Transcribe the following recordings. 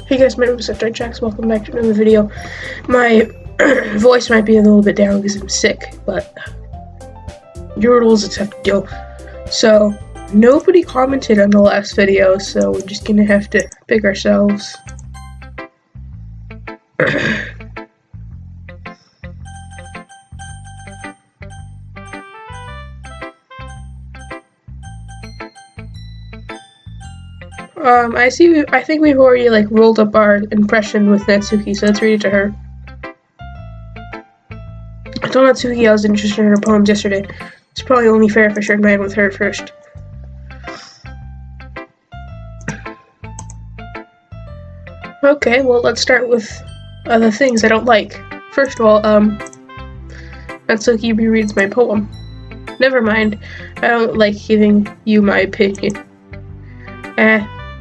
Hey guys, my name is Jax. Welcome back to another video. My voice might be a little bit down because I'm sick, but your rules it's have to deal. So nobody commented on the last video, so we're just gonna have to pick ourselves. I think we've already rolled up our impression with Natsuki, so let's read it to her. I told Natsuki I was interested in her poems yesterday. It's probably only fair if I shared mine with her first. Okay, well let's start with the things I don't like. First of all, Natsuki rereads my poem. Never mind, I don't like giving you my opinion.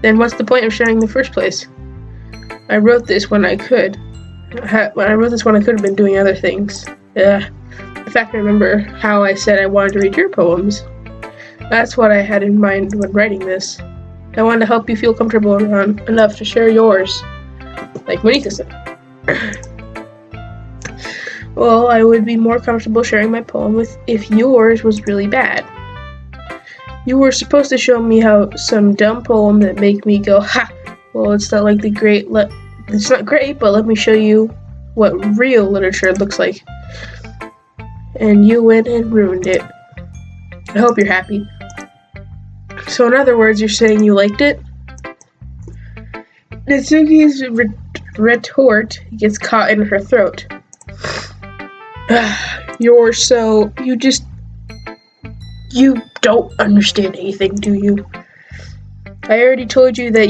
Then what's the point of sharing in the first place? I wrote this when I could. When I wrote this when I could have been doing other things. In fact, I remember how I said I wanted to read your poems. That's what I had in mind when writing this. I wanted to help you feel comfortable enough to share yours. Like Monika said. Well, I would be more comfortable sharing my poem if yours was really bad. You were supposed to show me how some dumb poem that make me go, ha! Well, it's not like it's not great, but let me show you what real literature looks like. And you went and ruined it. I hope you're happy. So in other words, you're saying you liked it? Natsuki's retort gets caught in her throat. You don't understand anything, do you? I already told you that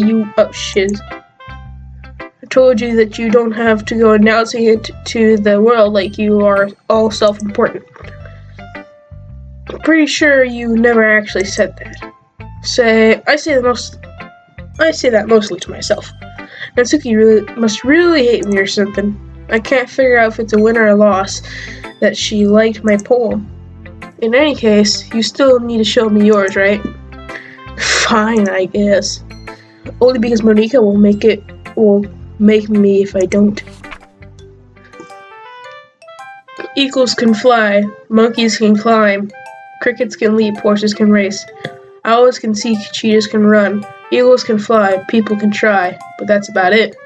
I told you that you don't have to go announcing it to the world like you are all self-important. I'm pretty sure you never actually said that. I say that mostly to myself. Natsuki must really hate me or something. I can't figure out if it's a win or a loss that she liked my poem. In any case, you still need to show me yours, right? Fine, I guess. Only because Monika will make me if I don't. Eagles can fly, monkeys can climb, crickets can leap, horses can race. Owls can see, cheetahs can run, eagles can fly, people can try, but that's about it.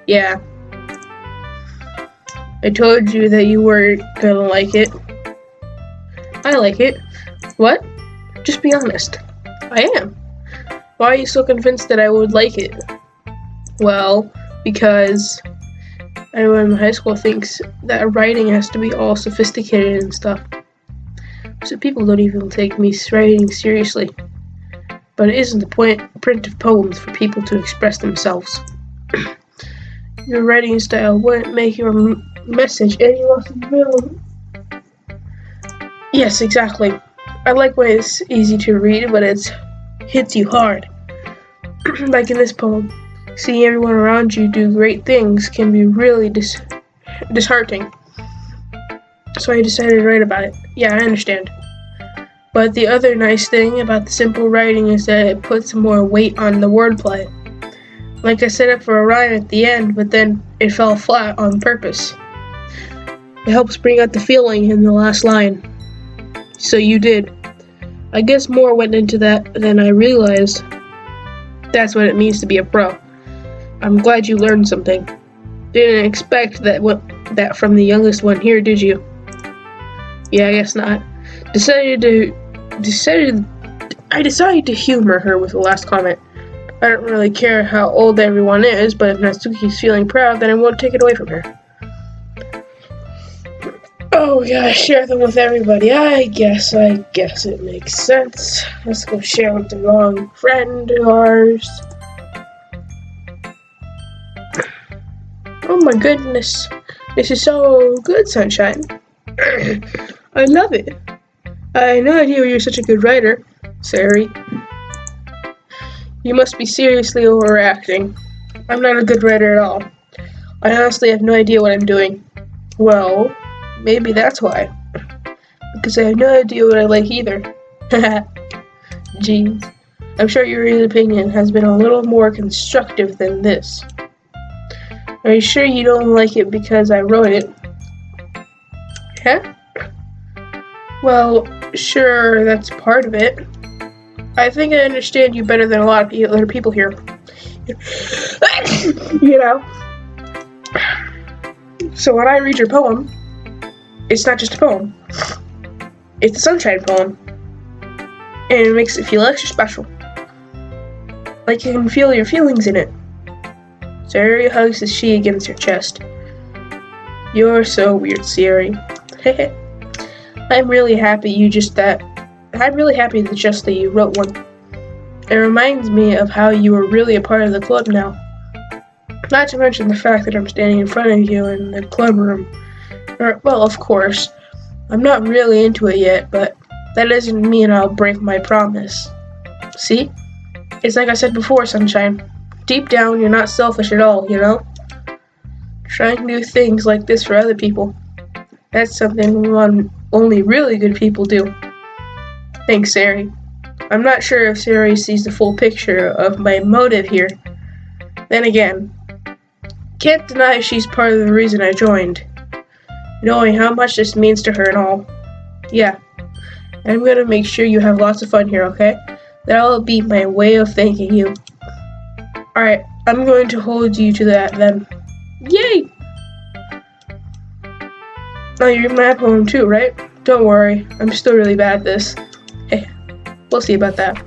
Yeah. I told you that you weren't gonna like it. I like it. What? Just be honest. I am. Why are you so convinced that I would like it? Well, because everyone in high school thinks that writing has to be all sophisticated and stuff. So people don't even take me writing seriously. But it isn't the print of poems for people to express themselves. Your writing style wouldn't make your message any less real. Yes, exactly. I like when it's easy to read, but it hits you hard. Like in this poem, seeing everyone around you do great things can be really disheartening. So I decided to write about it. Yeah, I understand. But the other nice thing about the simple writing is that it puts more weight on the wordplay. Like I set up for a rhyme at the end, but then it fell flat on purpose. It helps bring out the feeling in the last line. So you did. I guess more went into that than I realized. That's what it means to be a pro. I'm glad you learned something. Didn't expect that from the youngest one here, did you? Yeah, I guess not. I decided to humor her with the last comment. I don't really care how old everyone is, but if Natsuki's feeling proud, then I won't take it away from her. Oh, we gotta share them with everybody. I guess it makes sense. Let's go share with the wrong friend of ours. Oh my goodness. This is so good, Sunshine. I love it. I had no idea you were such a good writer. Sorry. You must be seriously overacting. I'm not a good writer at all. I honestly have no idea what I'm doing. Well, maybe that's why. Because I have no idea what I like either. Jeez. I'm sure Yuri's opinion has been a little more constructive than this. Are you sure you don't like it because I wrote it? Yeah? Well, sure, that's part of it. I think I understand you better than a lot of other people here. You know? So when I read your poem, it's not just a poem. It's a sunshine poem. And it makes it feel extra special. Like you can feel your feelings in it. Sayori hugs the she against her chest. You're so weird, Sayori. I'm really happy that just that you wrote one. It reminds me of how you were really a part of the club now. Not to mention the fact that I'm standing in front of you in the club room. Well, of course, I'm not really into it yet, but that doesn't mean I'll break my promise. See? It's like I said before, Sunshine. Deep down, you're not selfish at all, you know? Trying to do things like this for other people. That's something only really good people do. Thanks, Sayori. I'm not sure if Sayori sees the full picture of my motive here. Then again, can't deny she's part of the reason I joined. Knowing how much this means to her and all. Yeah, I'm gonna make sure you have lots of fun here, okay? That'll be my way of thanking you. Alright, I'm going to hold you to that then. Yay! Oh, you read my poem too, right? Don't worry, I'm still really bad at this. Hey, we'll see about that.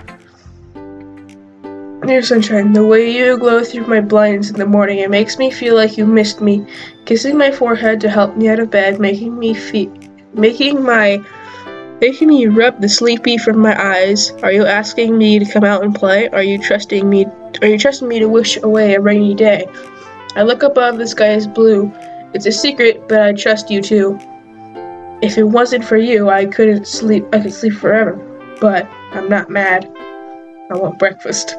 Dear Sunshine, the way you glow through my blinds in the morning, it makes me feel like you missed me. Kissing my forehead to help me out of bed, making me rub the sleepy from my eyes. Are you asking me to come out and play? Are you trusting me to wish away a rainy day? I look above, the sky is blue. It's a secret, but I trust you too. If it wasn't for you, I could sleep forever. But I'm not mad. I want breakfast.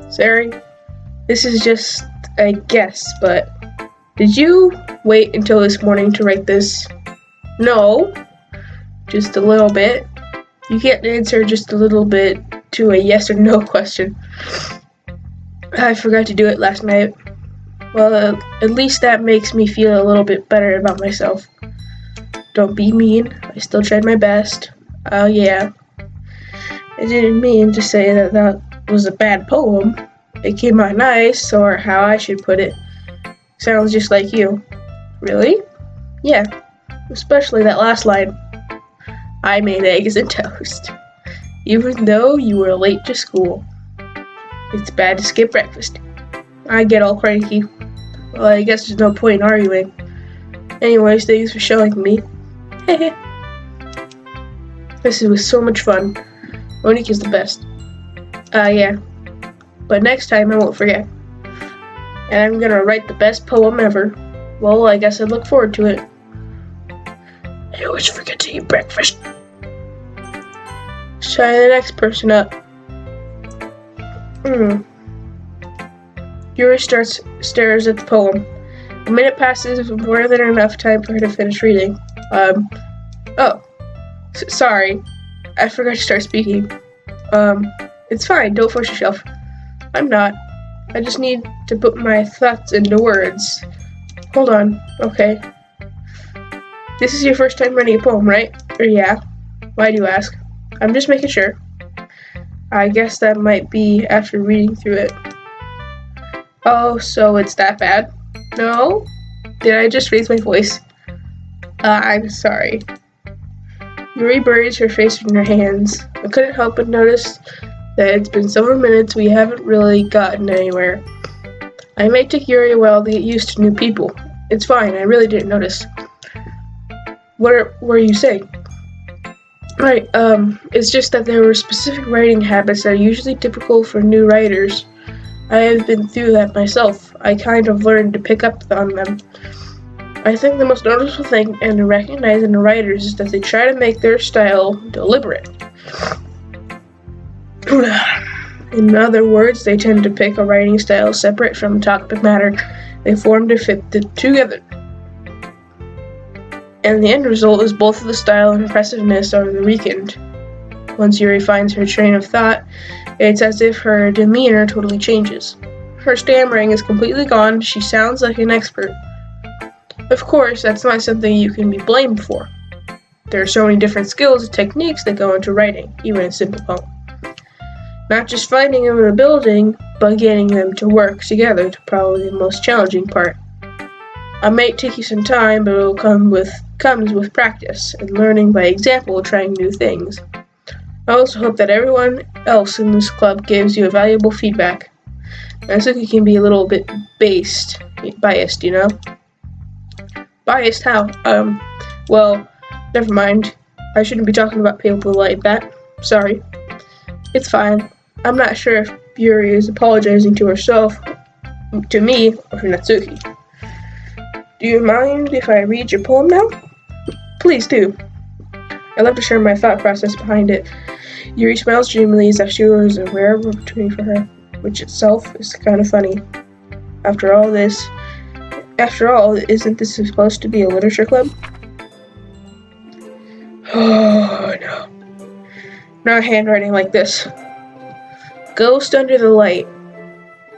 Sayori, this is just a guess, but did you wait until this morning to write this? No, just a little bit. You can't answer just a little bit to a yes or no question. I forgot to do it last night. Well, at least that makes me feel a little bit better about myself. Don't be mean. I still tried my best. Oh yeah. I didn't mean to say that was a bad poem. It came out nice, or how I should put it. Sounds just like you. Really? Yeah. Especially that last line. I made eggs and toast. Even though you were late to school. It's bad to skip breakfast. I get all cranky. Well, I guess there's no point in arguing. Anyways, thanks for showing me. This was so much fun. Monique is the best. Yeah. But next time I won't forget. And I'm gonna write the best poem ever. Well, I guess I look forward to it. I always forget to eat breakfast. Try the next person up. Yuri stares at the poem. A minute passes with more than enough time for her to finish reading. Sorry. I forgot to start speaking. It's fine, don't force yourself. I'm not. I just need to put my thoughts into words. Hold on, okay. This is your first time writing a poem, right? Or yeah? Why do you ask? I'm just making sure. I guess that might be after reading through it. Oh, so it's that bad? No? Did I just raise my voice? I'm sorry. Yuri buries her face in her hands. I couldn't help but notice that it's been several minutes we haven't really gotten anywhere. I may take Yuri a while to get used to new people. It's fine, I really didn't notice. What were you saying? Right, it's just that there were specific writing habits that are usually typical for new writers. I have been through that myself. I kind of learned to pick up on them. I think the most noticeable thing to recognize in the writers is that they try to make their style deliberate. In other words, they tend to pick a writing style separate from topic matter. They form to fit together. And the end result is both of the style and impressiveness are weakened. Once Yuri finds her train of thought, it's as if her demeanor totally changes. Her stammering is completely gone, she sounds like an expert. Of course, that's not something you can be blamed for. There are so many different skills and techniques that go into writing, even a simple poem. Not just finding them in a building, but getting them to work together is probably the most challenging part. It might take you some time, but it comes with practice and learning by example, trying new things. I also hope that everyone else in this club gives you valuable feedback. Natsuki can be a little bit biased, you know? Biased how? Well, never mind. I shouldn't be talking about people like that. Sorry. It's fine. I'm not sure if Yuri is apologizing to herself, to me, or to Natsuki. Do you mind if I read your poem now? Please do. I'd love to share my thought process behind it. Yuri smiles dreamily as if she was a rare opportunity for her, which itself is kind of funny. After all, isn't this supposed to be a literature club? Oh, no. Not handwriting like this. Ghost under the light.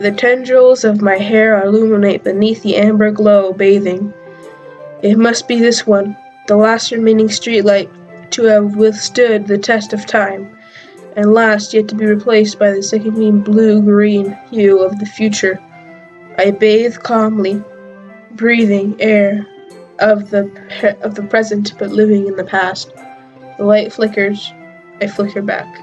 The tendrils of my hair illuminate beneath the amber glow bathing. It must be this one, the last remaining streetlight to have withstood the test of time, and last yet to be replaced by the sickening blue-green hue of the future. I bathe calmly, breathing air of the present but living in the past. The light flickers. I flicker back.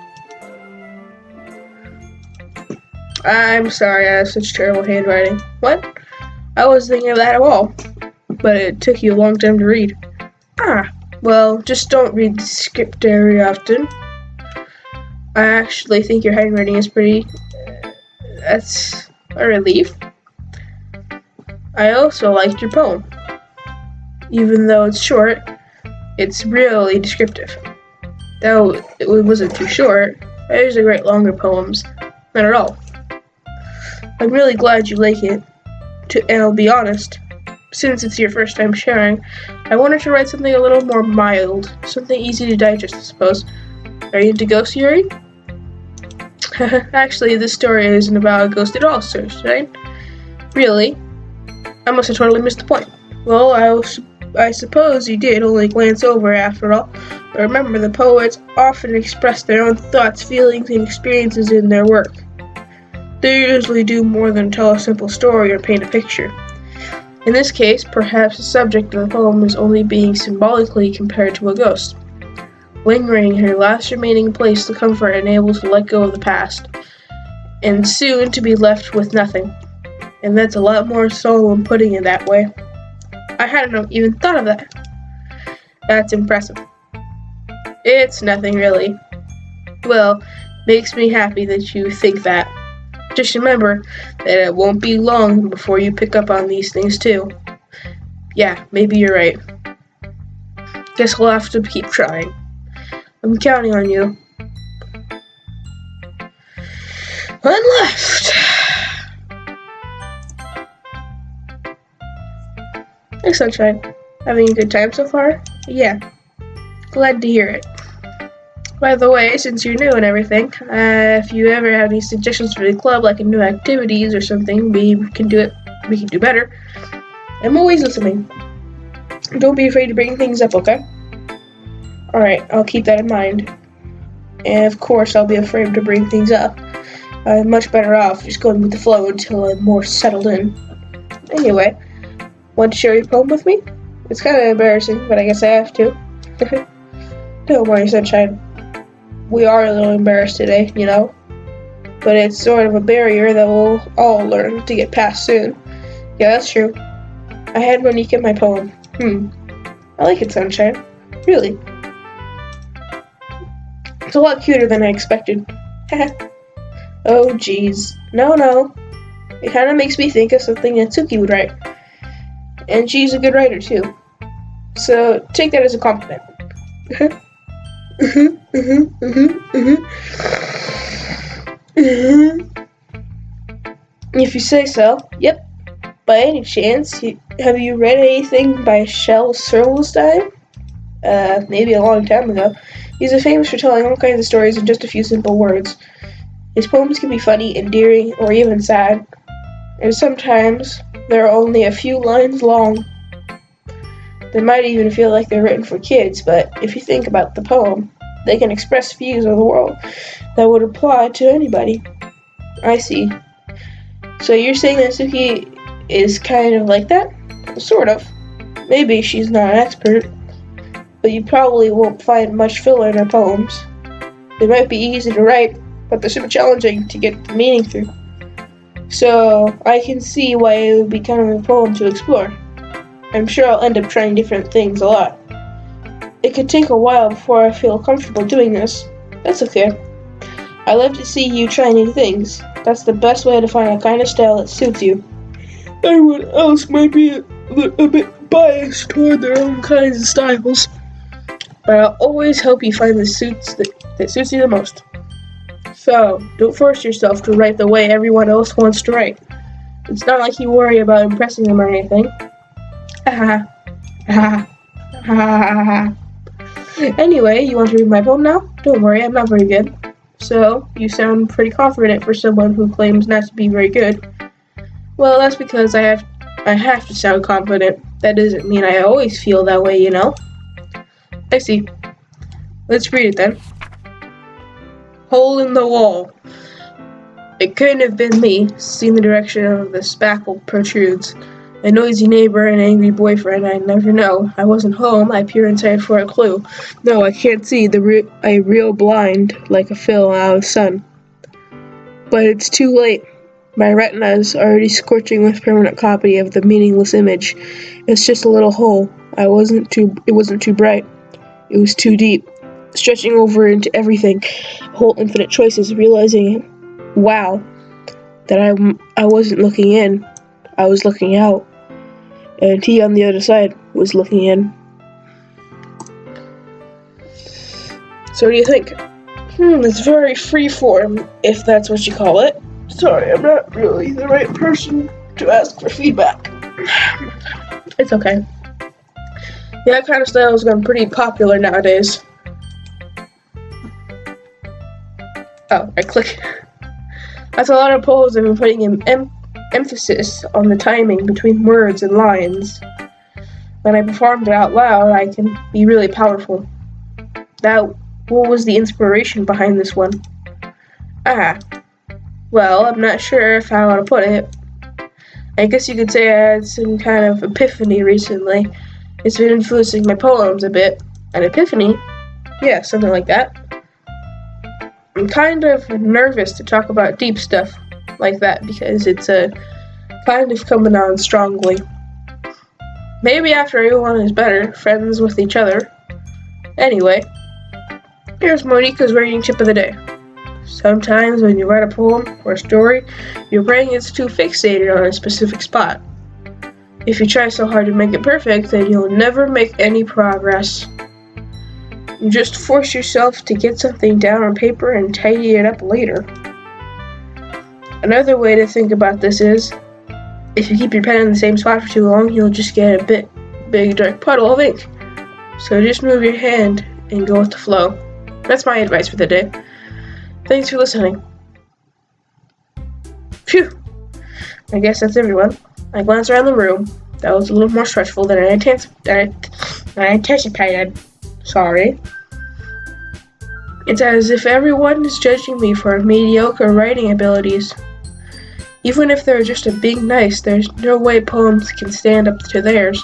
I'm sorry, I have such terrible handwriting. What? I wasn't thinking of that at all. But it took you a long time to read. Well, just don't read the script very often. I actually think your handwriting is pretty... that's a relief. I also liked your poem. Even though it's short, it's really descriptive. Though it wasn't too short, I usually write longer poems. Not at all. I'm really glad you like it. And I'll be honest, since it's your first time sharing, I wanted to write something a little more mild, something easy to digest, I suppose. Are you into ghosts, Yuri? Actually, this story isn't about a ghost at all, sir, right? Really? I must have totally missed the point. Well, I suppose you did only glance over after all. But remember, the poets often express their own thoughts, feelings, and experiences in their work. They usually do more than tell a simple story or paint a picture. In this case, perhaps the subject of the poem is only being symbolically compared to a ghost. Lingering in her last remaining place to comfort and able to let go of the past, and soon to be left with nothing. And that's a lot more solemn putting it that way. I hadn't even thought of that. That's impressive. It's nothing really. Well, makes me happy that you think that. Just remember that it won't be long before you pick up on these things too. Yeah, maybe you're right. Guess we'll have to keep trying. I'm counting on you. One left. Hey, Sunshine. Having a good time so far? Yeah. Glad to hear it. By the way, since you're new and everything, if you ever have any suggestions for the club, like new activities or something, we can do better. I'm always listening. Don't be afraid to bring things up, okay? Alright, I'll keep that in mind. And of course, I'll be afraid to bring things up. I'm much better off just going with the flow until I'm more settled in. Anyway, want to share your poem with me? It's kind of embarrassing, but I guess I have to. Don't worry, Sunshine. We are a little embarrassed today, you know? But it's sort of a barrier that we'll all learn to get past soon. Yeah, that's true. I had Monique in my poem. I like it, Sunshine. Really. It's a lot cuter than I expected. Oh, jeez. No. It kind of makes me think of something Natsuki would write. And she's a good writer, too. So, take that as a compliment. If you say so, yep. by any chance, have you read anything by Shel Silverstein? Maybe a long time ago. He's famous for telling all kinds of stories in just a few simple words. His poems can be funny, endearing, or even sad, and sometimes they're only a few lines long. They might even feel like they're written for kids, but if you think about the poem, they can express views of the world that would apply to anybody. I see. So you're saying that Natsuki is kind of like that? Sort of. Maybe she's not an expert, but you probably won't find much filler in her poems. They might be easy to write, but they're super challenging to get the meaning through. So I can see why it would be kind of a poem to explore. I'm sure I'll end up trying different things a lot. It could take a while before I feel comfortable doing this. That's okay. I love to see you try new things. That's the best way to find a kind of style that suits you. Everyone else might be a bit biased toward their own kinds of styles, but I'll always help you find the suits that suits you the most. So, don't force yourself to write the way everyone else wants to write. It's not like you worry about impressing them or anything. Anyway, you want to read my poem now? Don't worry, I'm not very good. So, you sound pretty confident for someone who claims not to be very good. Well, that's because I have to sound confident. That doesn't mean I always feel that way, you know? I see. Let's read it then. Hole in the wall. It couldn't have been me, seeing the direction of the spackle protrudes. A noisy neighbor, an angry boyfriend, I never know. I wasn't home, I peer inside for a clue. No, I can't see, I reel blind, like a fill out of sun. But it's too late. My retina's already scorching with permanent copy of the meaningless image. It's just a little hole. It wasn't too bright. It was too deep, stretching over into everything. Whole infinite choices, realizing, wow, that I wasn't looking in. I was looking out. And he on the other side was looking in. So what do you think? It's very freeform, if that's what you call it. Sorry, I'm not really the right person to ask for feedback. It's okay. That kind of style has gotten pretty popular nowadays. Oh, I click. That's a lot of poems have been putting an emphasis on the timing between words and lines. When I performed it out loud, I can be really powerful. What was the inspiration behind this one? Well, I'm not sure how to put it. I guess you could say I had some kind of epiphany recently. It's been influencing my poems a bit. An epiphany? Yeah, something like that. I'm kind of nervous to talk about deep stuff like that because it's kind of coming on strongly. Maybe after everyone is better, friends with each other. Anyway, here's Monica's rating tip of the day. Sometimes when you write a poem or a story, your brain gets too fixated on a specific spot. If you try so hard to make it perfect, then you'll never make any progress. You just force yourself to get something down on paper and tidy it up later. Another way to think about this is, if you keep your pen in the same spot for too long, you'll just get a big dark puddle of ink. So just move your hand and go with the flow. That's my advice for the day. Thanks for listening. Phew! I guess that's everyone. I glanced around the room. That was a little more stressful than I anticipated. Sorry. It's as if everyone is judging me for mediocre writing abilities. Even if they're just a big nice, there's no way poems can stand up to theirs.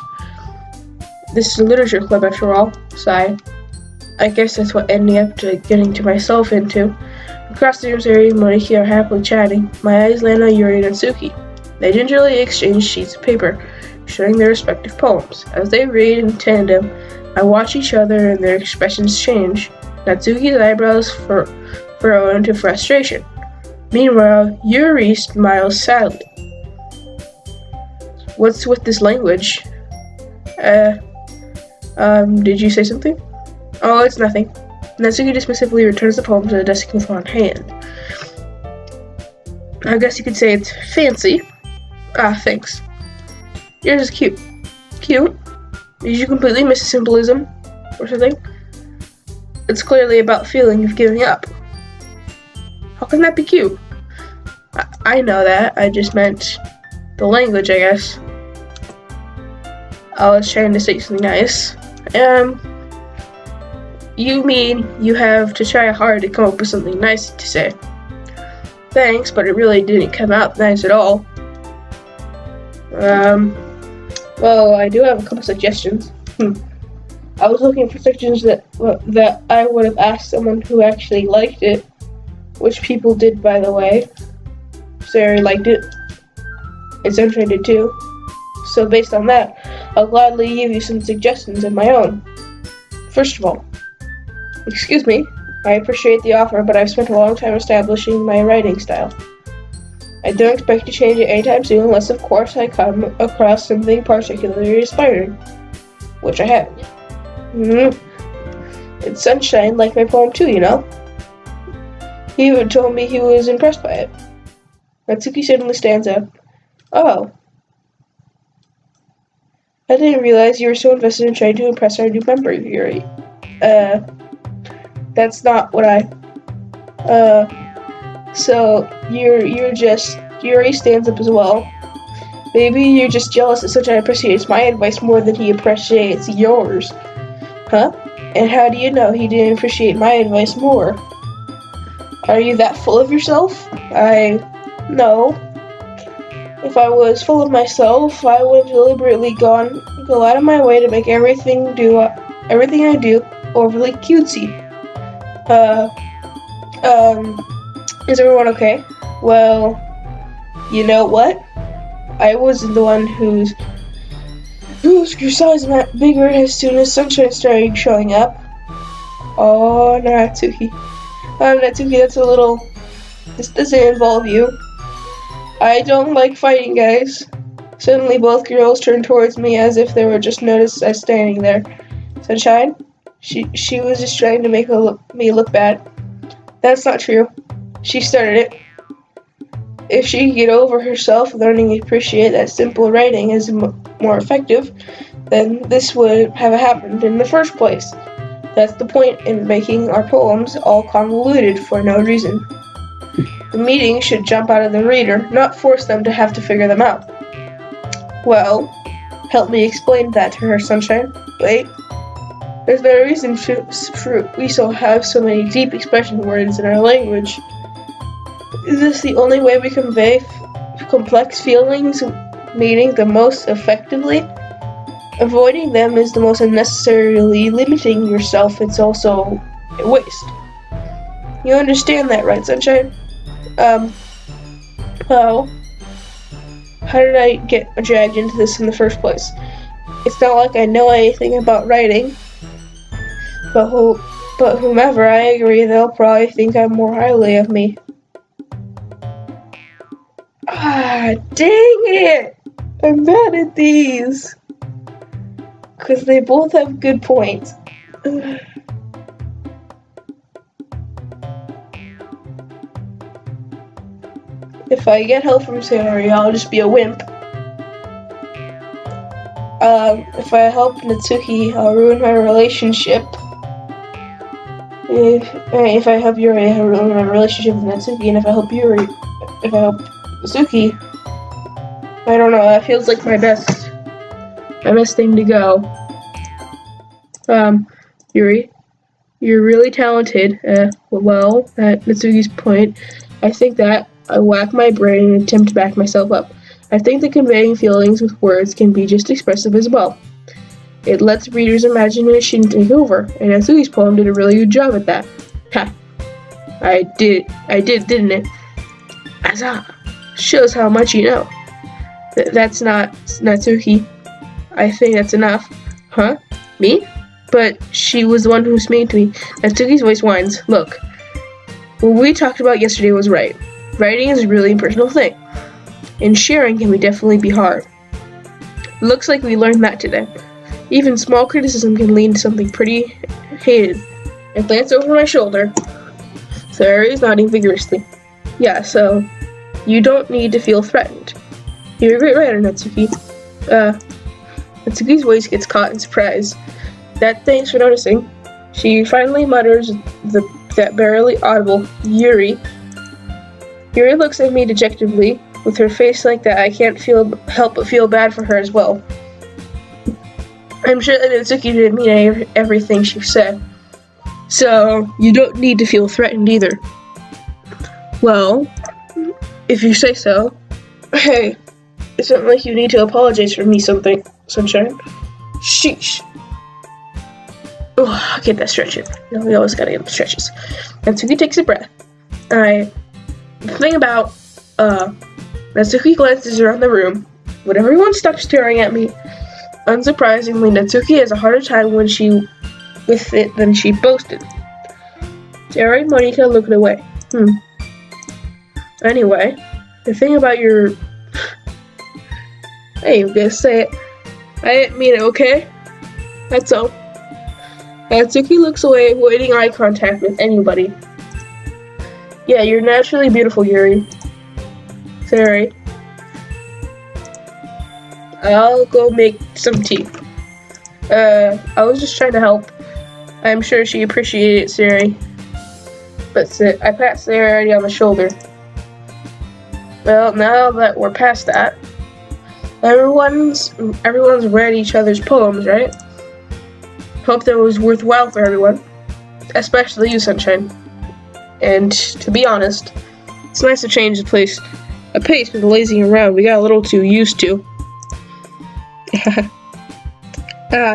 This is a literature club after all. Sigh. I guess that's what ended up getting to myself into. Across the room, Sari and Monika are happily chatting. My eyes land on Yuri and Natsuki. They gingerly exchange sheets of paper, showing their respective poems. As they read in tandem, I watch each other and their expressions change. Natsuki's eyebrows furrow into frustration. Meanwhile, Yuri smiles sadly. What's with this language? Did you say something? Oh, it's nothing. Natsuki dismissively returns the poem to the desk with one hand. I guess you could say it's fancy. Thanks. Yours is cute. Cute? Did you completely miss the symbolism? Or something? It's clearly about feeling of giving up. How can that be cute? I know that. I just meant the language, I guess. I was trying to say something nice. You mean you have to try hard to come up with something nice to say. Thanks, but it really didn't come out nice at all. Well, I do have a couple suggestions. I was looking for suggestions that I would have asked someone who actually liked it, which people did, by the way. Sarah liked it, and Sunshine did too. So based on that, I'll gladly give you some suggestions of my own. First of all, excuse me, I appreciate the offer, but I've spent a long time establishing my writing style. I don't expect to change it anytime soon unless, of course, I come across something particularly inspiring, which I haven't. It's Sunshine like my poem too, you know? He even told me he was impressed by it. Natsuki suddenly stands up. Oh. I didn't realize you were so invested in trying to impress our new member, Yuri. That's not what so Yuri stands up as well. Maybe you're just jealous that Sunshine appreciates my advice more than he appreciates yours. Huh? And how do you know he didn't appreciate my advice more? Are you that full of yourself? No. If I was full of myself, I would have deliberately go out of my way to make everything I do overly cutesy. Is everyone okay? Well, you know what? I wasn't the one whose size got bigger as soon as Sunshine started showing up. Oh, Natsuki. Natsuki, this doesn't involve you. I don't like fighting, guys. Suddenly, both girls turned towards me as if they were just noticed us standing there. Sunshine? She was just trying to make me look bad. That's not true. She started it. If she could get over herself, learning to appreciate that simple writing is more effective, then this would have happened in the first place. That's the point in making our poems all convoluted for no reason. The meaning should jump out of the reader, not force them to have to figure them out. Well, help me explain that to her, Sunshine. Wait. There's no reason we have so many deep expression words in our language. Is this the only way we convey complex feelings meaning the most effectively? Avoiding them is the most unnecessarily limiting yourself. It's also a waste. You understand that, right, Sunshine? Well, how did I get dragged into this in the first place? It's not like I know anything about writing, but whomever I agree, they'll probably think I'm more highly of me. Ah, dang it! I'm bad at these. Because they both have good points. If I get help from Sayori, I'll just be a wimp. If I help Natsuki, I'll ruin my relationship. If I help Yuri, I'll ruin my relationship with Natsuki, and if I help Natsuki, I don't know, that feels like my best thing to go. Yuri, you're really talented. Well, at Natsuki's point, I think that I whack my brain and attempt to back myself up. I think that conveying feelings with words can be just expressive as well. It lets readers' imagination take over, and Natsuki's poem did a really good job at that. Ha! I did, didn't it? Azah! Shows how much you know. That's not Natsuki. I think that's enough. Huh? Me? But she was the one who was mean to me. Natsuki's voice whines. Look, what we talked about yesterday was right. Writing is a really personal thing, and sharing can definitely be hard. Looks like we learned that today. Even small criticism can lead to something pretty hated. I glance over my shoulder. Sayori is nodding vigorously. Yeah, so you don't need to feel threatened. You're a great writer, Natsuki. Natsuki's voice gets caught in surprise. Thanks for noticing. She finally mutters that barely audible Yuri. Yuri looks at me dejectedly. With her face like that, I can't help but feel bad for her as well. I'm sure that Natsuki didn't mean everything she said, so you don't need to feel threatened either. Well, if you say so. Hey, it's not like you need to apologize for me something, Sunshine. Sheesh. Oh, get that stretch in. You know, we always gotta get the stretches. Natsuki takes a breath. The thing about, Natsuki glances around the room. When everyone stops staring at me, unsurprisingly, Natsuki has a harder time with it than she boasted. Sarah and Monika looked away. Anyway, the thing about your... Hey, I'm gonna say it. I didn't mean it, okay? That's all. Natsuki looks away, avoiding eye contact with anybody. Yeah, you're naturally beautiful, Yuri. Sorry. I'll go make some tea. I was just trying to help. I'm sure she appreciated it, Siri. But I pat Siri on the shoulder. Well, now that we're past that, everyone's read each other's poems, right? Hope that was worthwhile for everyone, especially you, Sunshine. And to be honest, it's nice to change the pace with the lazing around. We got a little too used to.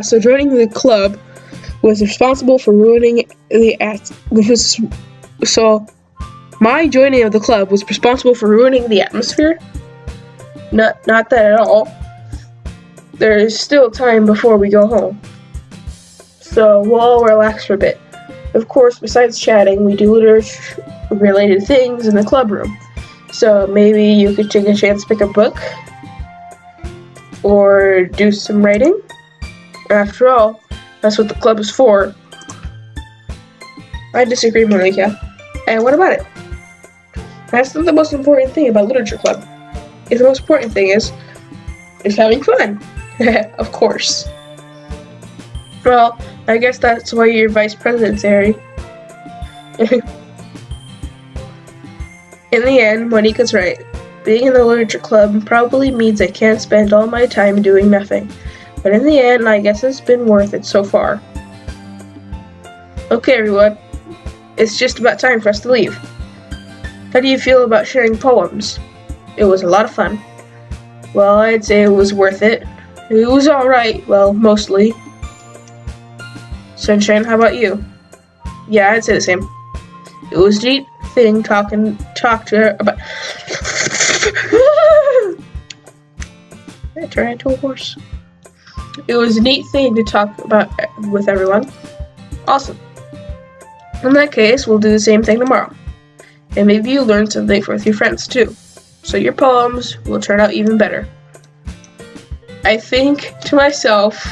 So joining the club was responsible for ruining my joining of the club was responsible for ruining the atmosphere? Not that at all. There is still time before we go home. So we'll all relax for a bit. Of course, besides chatting, we do literature-related things in the club room. So maybe you could take a chance to pick a book or do some writing. After all, that's what the club is for. I disagree, Monika. And what about it? That's not the most important thing about literature club. The most important thing is having fun. Of course. Well, I guess that's why you're vice president, Harry. In the end, Monika's right. Being in the literature club probably means I can't spend all my time doing nothing. But in the end, I guess it's been worth it so far. Okay, everyone. It's just about time for us to leave. How do you feel about sharing poems? It was a lot of fun. Well, I'd say it was worth it. It was alright, well, mostly. Sunshine, how about you? Yeah, I'd say the same. It was a neat thing talk to her about... I turned into a horse. It was a neat thing to talk about with everyone. Awesome. In that case, we'll do the same thing tomorrow. And maybe you learn something with your friends too. So your poems will turn out even better. I think to myself,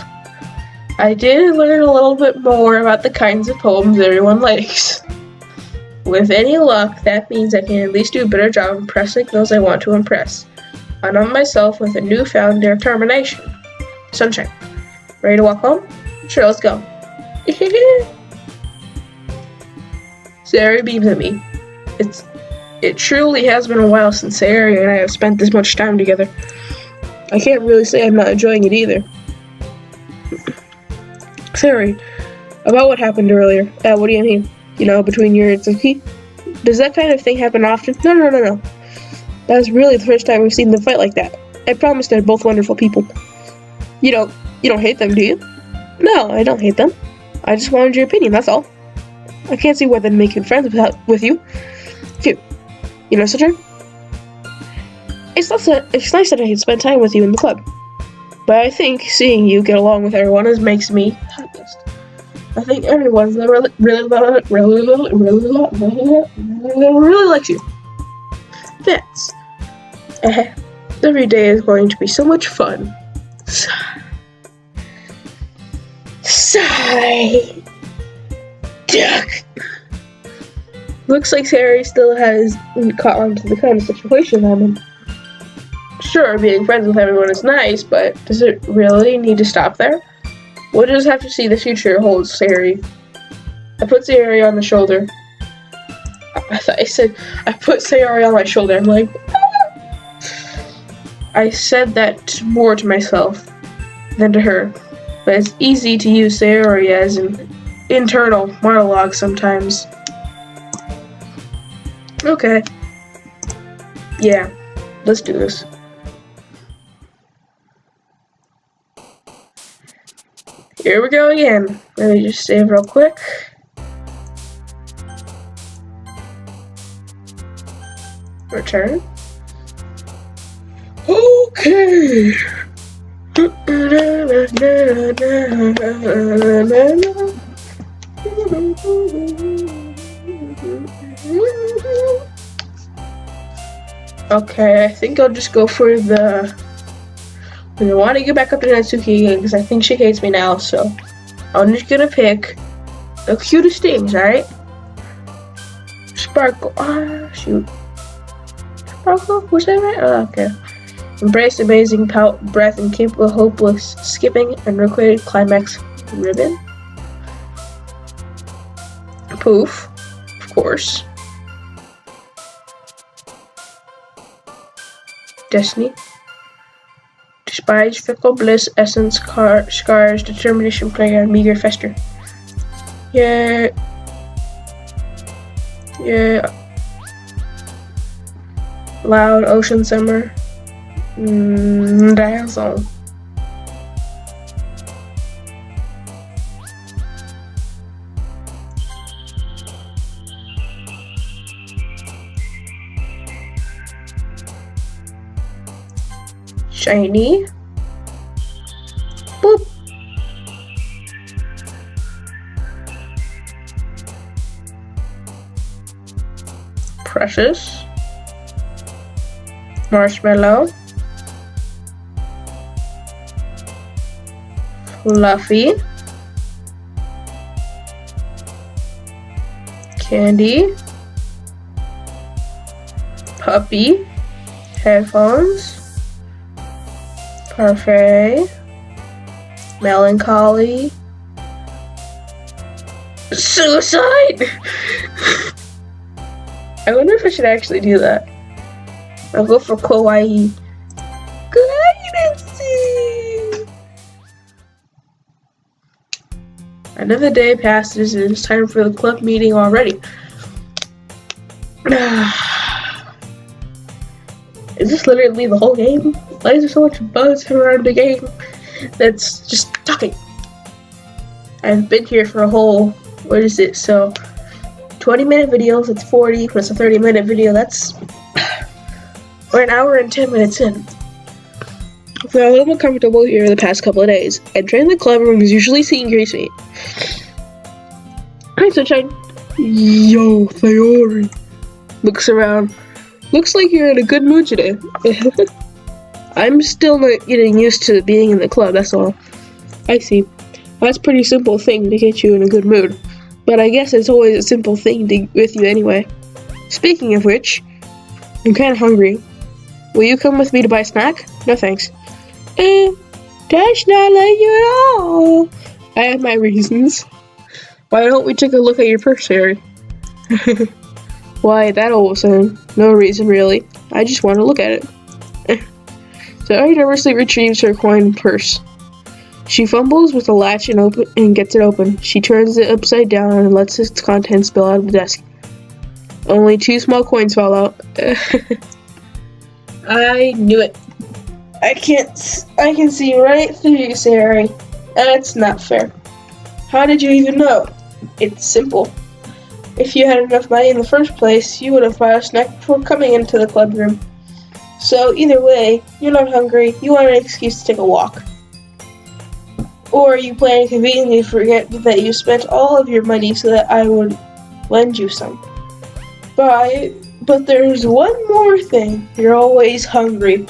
I did learn a little bit more about the kinds of poems everyone likes. With any luck, that means I can at least do a better job impressing those I want to impress. And on myself with a newfound determination. Sunshine, ready to walk home? Sure, let's go. Sarah beams at me. It truly has been a while since Sarah and I have spent this much time together. I can't really say I'm not enjoying it either. Sarah, about what happened earlier. What do you mean? You know, between you and Doki? Does that kind of thing happen often? No. That was really the first time we've seen them fight like that. I promise they're both wonderful people. You don't hate them, do you? No, I don't hate them. I just wanted your opinion, that's all. I can't see why they'd make good friends with you. You know, Sojourn? It's nice that I can spend time with you in the club. But I think seeing you get along with everyone makes me happiest. I think everyone really likes you. Thanks. Every day is going to be so much fun. Sigh. Duck. Looks like Harry still has caught on to the kind of situation I'm in. Sure, being friends with everyone is nice, but does it really need to stop there? We'll just have to see the future holds, Sayori. I put Sayori on the shoulder. I thought I said, I put Sayori on my shoulder. I'm like, ah! I said that more to myself than to her, but it's easy to use Sayori as an internal monologue sometimes. Okay. Yeah, let's do this. Here we go again. Let me just save real quick. Return. Okay. Okay, I think I'll just go for the... I want to get back up to Natsuki again because I think she hates me now, so I'm just gonna pick the cutest things, alright? Sparkle. Shoot. Sparkle? Was that right? Oh, okay. Embrace amazing breath and capable hopeless skipping and recorded climax ribbon. Poof. Of course. Destiny. Despise fickle bliss, essence, scars, determination, player, meager fester. Yeah. Loud ocean summer. Dazzle. Shiny. Boop. Precious. Marshmallow. Fluffy. Candy. Puppy. Headphones. Parfait. Melancholy. Suicide! I wonder if I should actually do that. I'll go for kawaii. Guidance! Another day passes and it's time for the club meeting already. Is this literally the whole game? Why is there so much buzz around the game that's just talking? I've been here for a whole, what is it? So 20-minute videos, it's 40 plus a 30-minute video, that's we're an hour and 10 minutes in. I feel a little more comfortable here the past couple of days. Entering the club room is usually seeing Grace me. Hi, Sunshine. Yo, Sayori. Looks around. Looks like you're in a good mood today. I'm still not getting used to being in the club, that's all. I see. That's a pretty simple thing to get you in a good mood. But I guess it's always a simple thing with you anyway. Speaking of which, I'm kinda hungry. Will you come with me to buy a snack? No thanks. That's not like you at all. I have my reasons. Why don't we take a look at your purse, Harry? Why, that old son. No reason, really. I just want to look at it. So Harry nervously retrieves her coin purse. She fumbles with the latch and gets it open. She turns it upside down and lets its contents spill out of the desk. Only 2 small coins fall out. I knew it. I can see right through you, Harry. That's not fair. How did you even know? It's simple. If you had enough money in the first place, you would have bought a snack before coming into the club room. So either way, you're not hungry, you want an excuse to take a walk. Or you plan to conveniently forget that you spent all of your money so that I would lend you some. But there's one more thing. You're always hungry.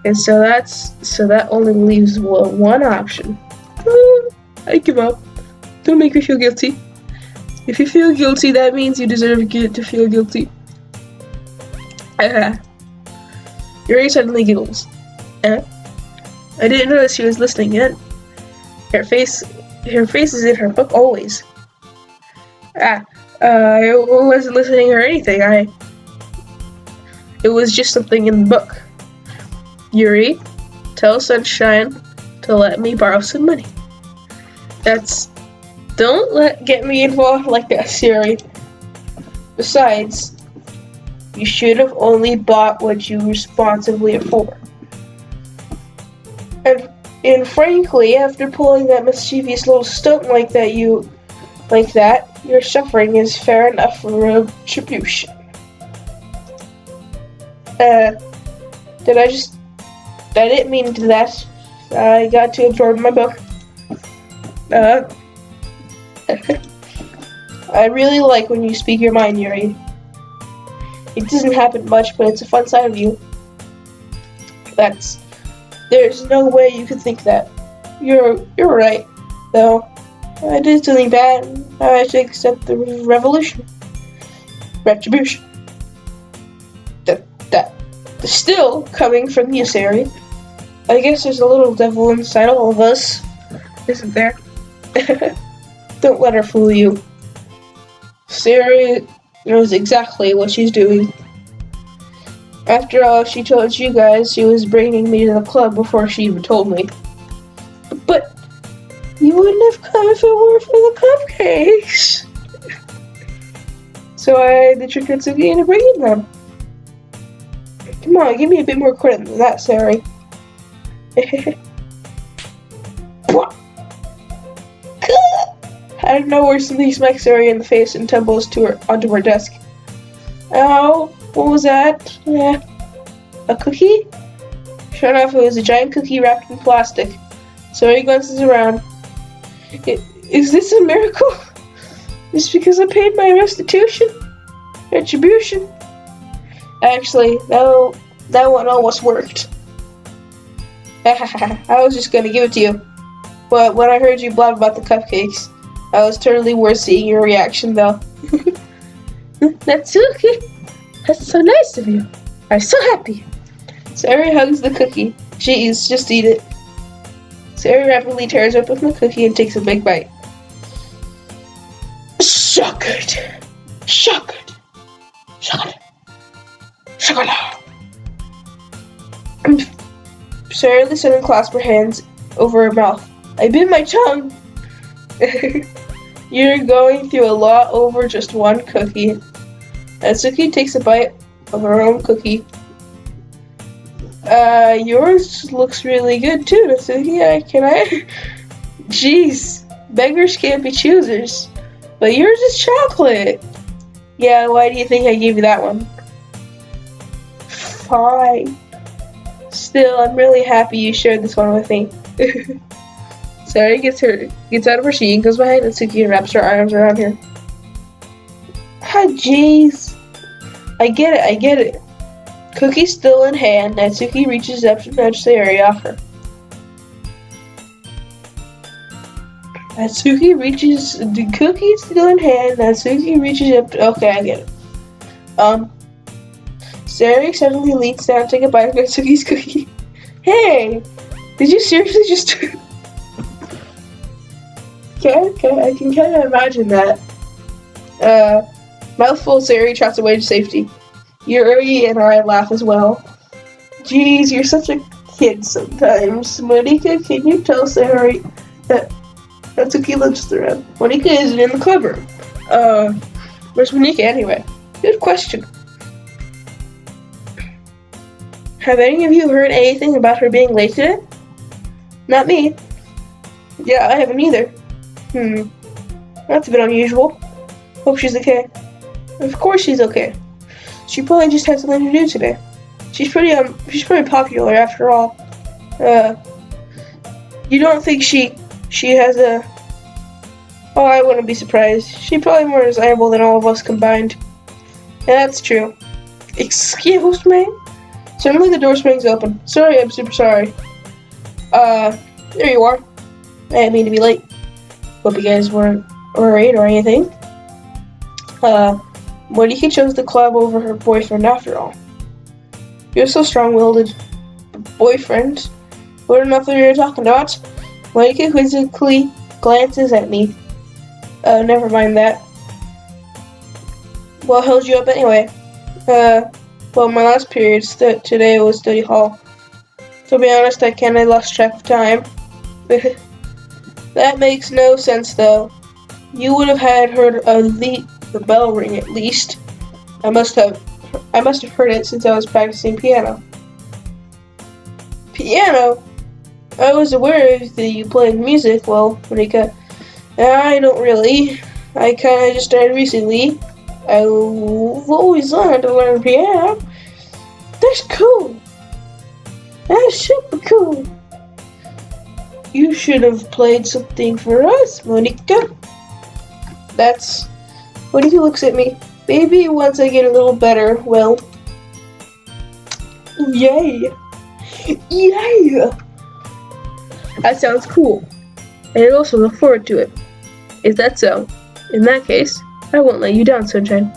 And so that only leaves one option. I give up. Don't make me feel guilty. If you feel guilty, that means you deserve to feel guilty. Yuri suddenly giggles. I didn't notice she was listening in. Her face is in her book always. I wasn't listening or anything. It was just something in the book. Yuri, tell Sunshine to let me borrow some money. Don't get me involved like that, Siri. Besides, you should have only bought what you responsibly afford. And frankly, after pulling that mischievous little stunt like that, your suffering is fair enough for retribution. I didn't mean to do that. I got too absorbed in my book. I really like when you speak your mind, Yuri. It doesn't happen much, but it's a fun side of you. There's no way you could think that. You're right, though. I did something bad, and I had to accept the retribution. That still coming from you, Sari. I guess there's a little devil inside all of us, isn't there? Don't let her fool you. Sari knows exactly what she's doing. After all, she told you guys she was bringing me to the club before she even told me. But you wouldn't have come if it weren't for the cupcakes. So I had the trick Natsuki into bringing them. Come on, give me a bit more credit than that, Sari. Out of nowhere, something smacks Sari in the face and tumbles onto her desk. Oh, what was that? A cookie? Sure enough, it was a giant cookie wrapped in plastic. Sari glances around. Is this a miracle? Just because I paid my retribution? Actually, that one almost worked. I was just gonna give it to you. But when I heard you blab about the cupcakes, I was totally worth seeing your reaction, though. Natsuki, that's so nice of you. I'm so happy. Sari hugs the cookie. Jeez, just eat it. Sari rapidly tears open the cookie and takes a big bite. Chocolate. Sari listened and clasped her hands over her mouth. I bit my tongue. You're going through a lot over just one cookie. Natsuki takes a bite of her own cookie. Yours looks really good too, Natsuki. Can I? Jeez, beggars can't be choosers. But yours is chocolate. Yeah, why do you think I gave you that one? Fine. Still, I'm really happy you shared this one with me. Sari gets out of her seat and goes behind Natsuki and wraps her arms around her. Ah, jeez. I get it. Cookie still in hand, Natsuki reaches up to nudge Sari off her. The cookie still in hand, Natsuki reaches up to, okay, I get it. Sari suddenly leans down to take a bite of Natsuki's cookie. Hey! Did you seriously just... I can kind of imagine that. Mouthful, Sari trots away to safety. Yuri and I laugh as well. Jeez, you're such a kid sometimes. Monika, can you tell Sari that Natsuki looks around? Monika isn't in the clubroom. Where's Monika anyway? Good question. Have any of you heard anything about her being late today? Not me. Yeah, I haven't either. That's a bit unusual. Hope she's okay. Of course she's okay. She probably just had something to do today. She's pretty popular after all. You don't think she has a... Oh, I wouldn't be surprised. She's probably more desirable than all of us combined. Yeah, that's true. Excuse me? Suddenly the door swings open. Sorry, I'm super sorry. There you are. I didn't mean to be late. Hope you guys weren't worried or anything. Monika chose the club over her boyfriend after all. You're so strong-willed. Boyfriend? What enough of you're talking about? Monica quizzically glances at me. Never mind that. What held you up anyway? Well, my last period today was study hall. To be honest, I lost track of time. That makes no sense, though. You would have heard the bell ring at least. I must have heard it since I was practicing piano. Piano? I was aware that you played music. Well, Monica, I don't really. I kinda just started recently. I've always wanted to learn piano. That's cool. That's super cool. You should have played something for us, Monica. Monica looks at me. Maybe once I get a little better, well. Yay. Yeah. That sounds cool. And I also look forward to it. Is that so? In that case, I won't let you down, Sunshine.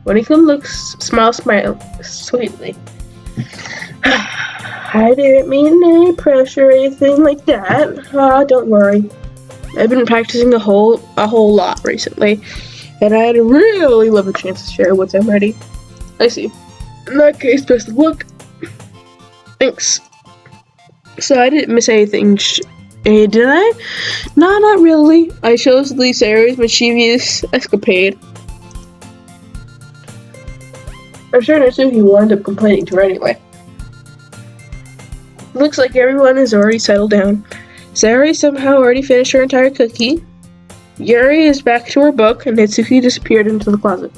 Monica smiles sweetly. I didn't mean any pressure or anything like that. Don't worry. I've been practicing a whole lot recently, and I'd really love a chance to share once I'm ready. I see. In that case, best of luck. Thanks. So I didn't miss anything, did I? No, not really. I chose Sarah's mischievous escapade. I'm sure Natsuki will end up complaining to her anyway. Looks like everyone has already settled down. Sayori somehow already finished her entire cookie. Yuri is back to her book, and Natsuki disappeared into the closet.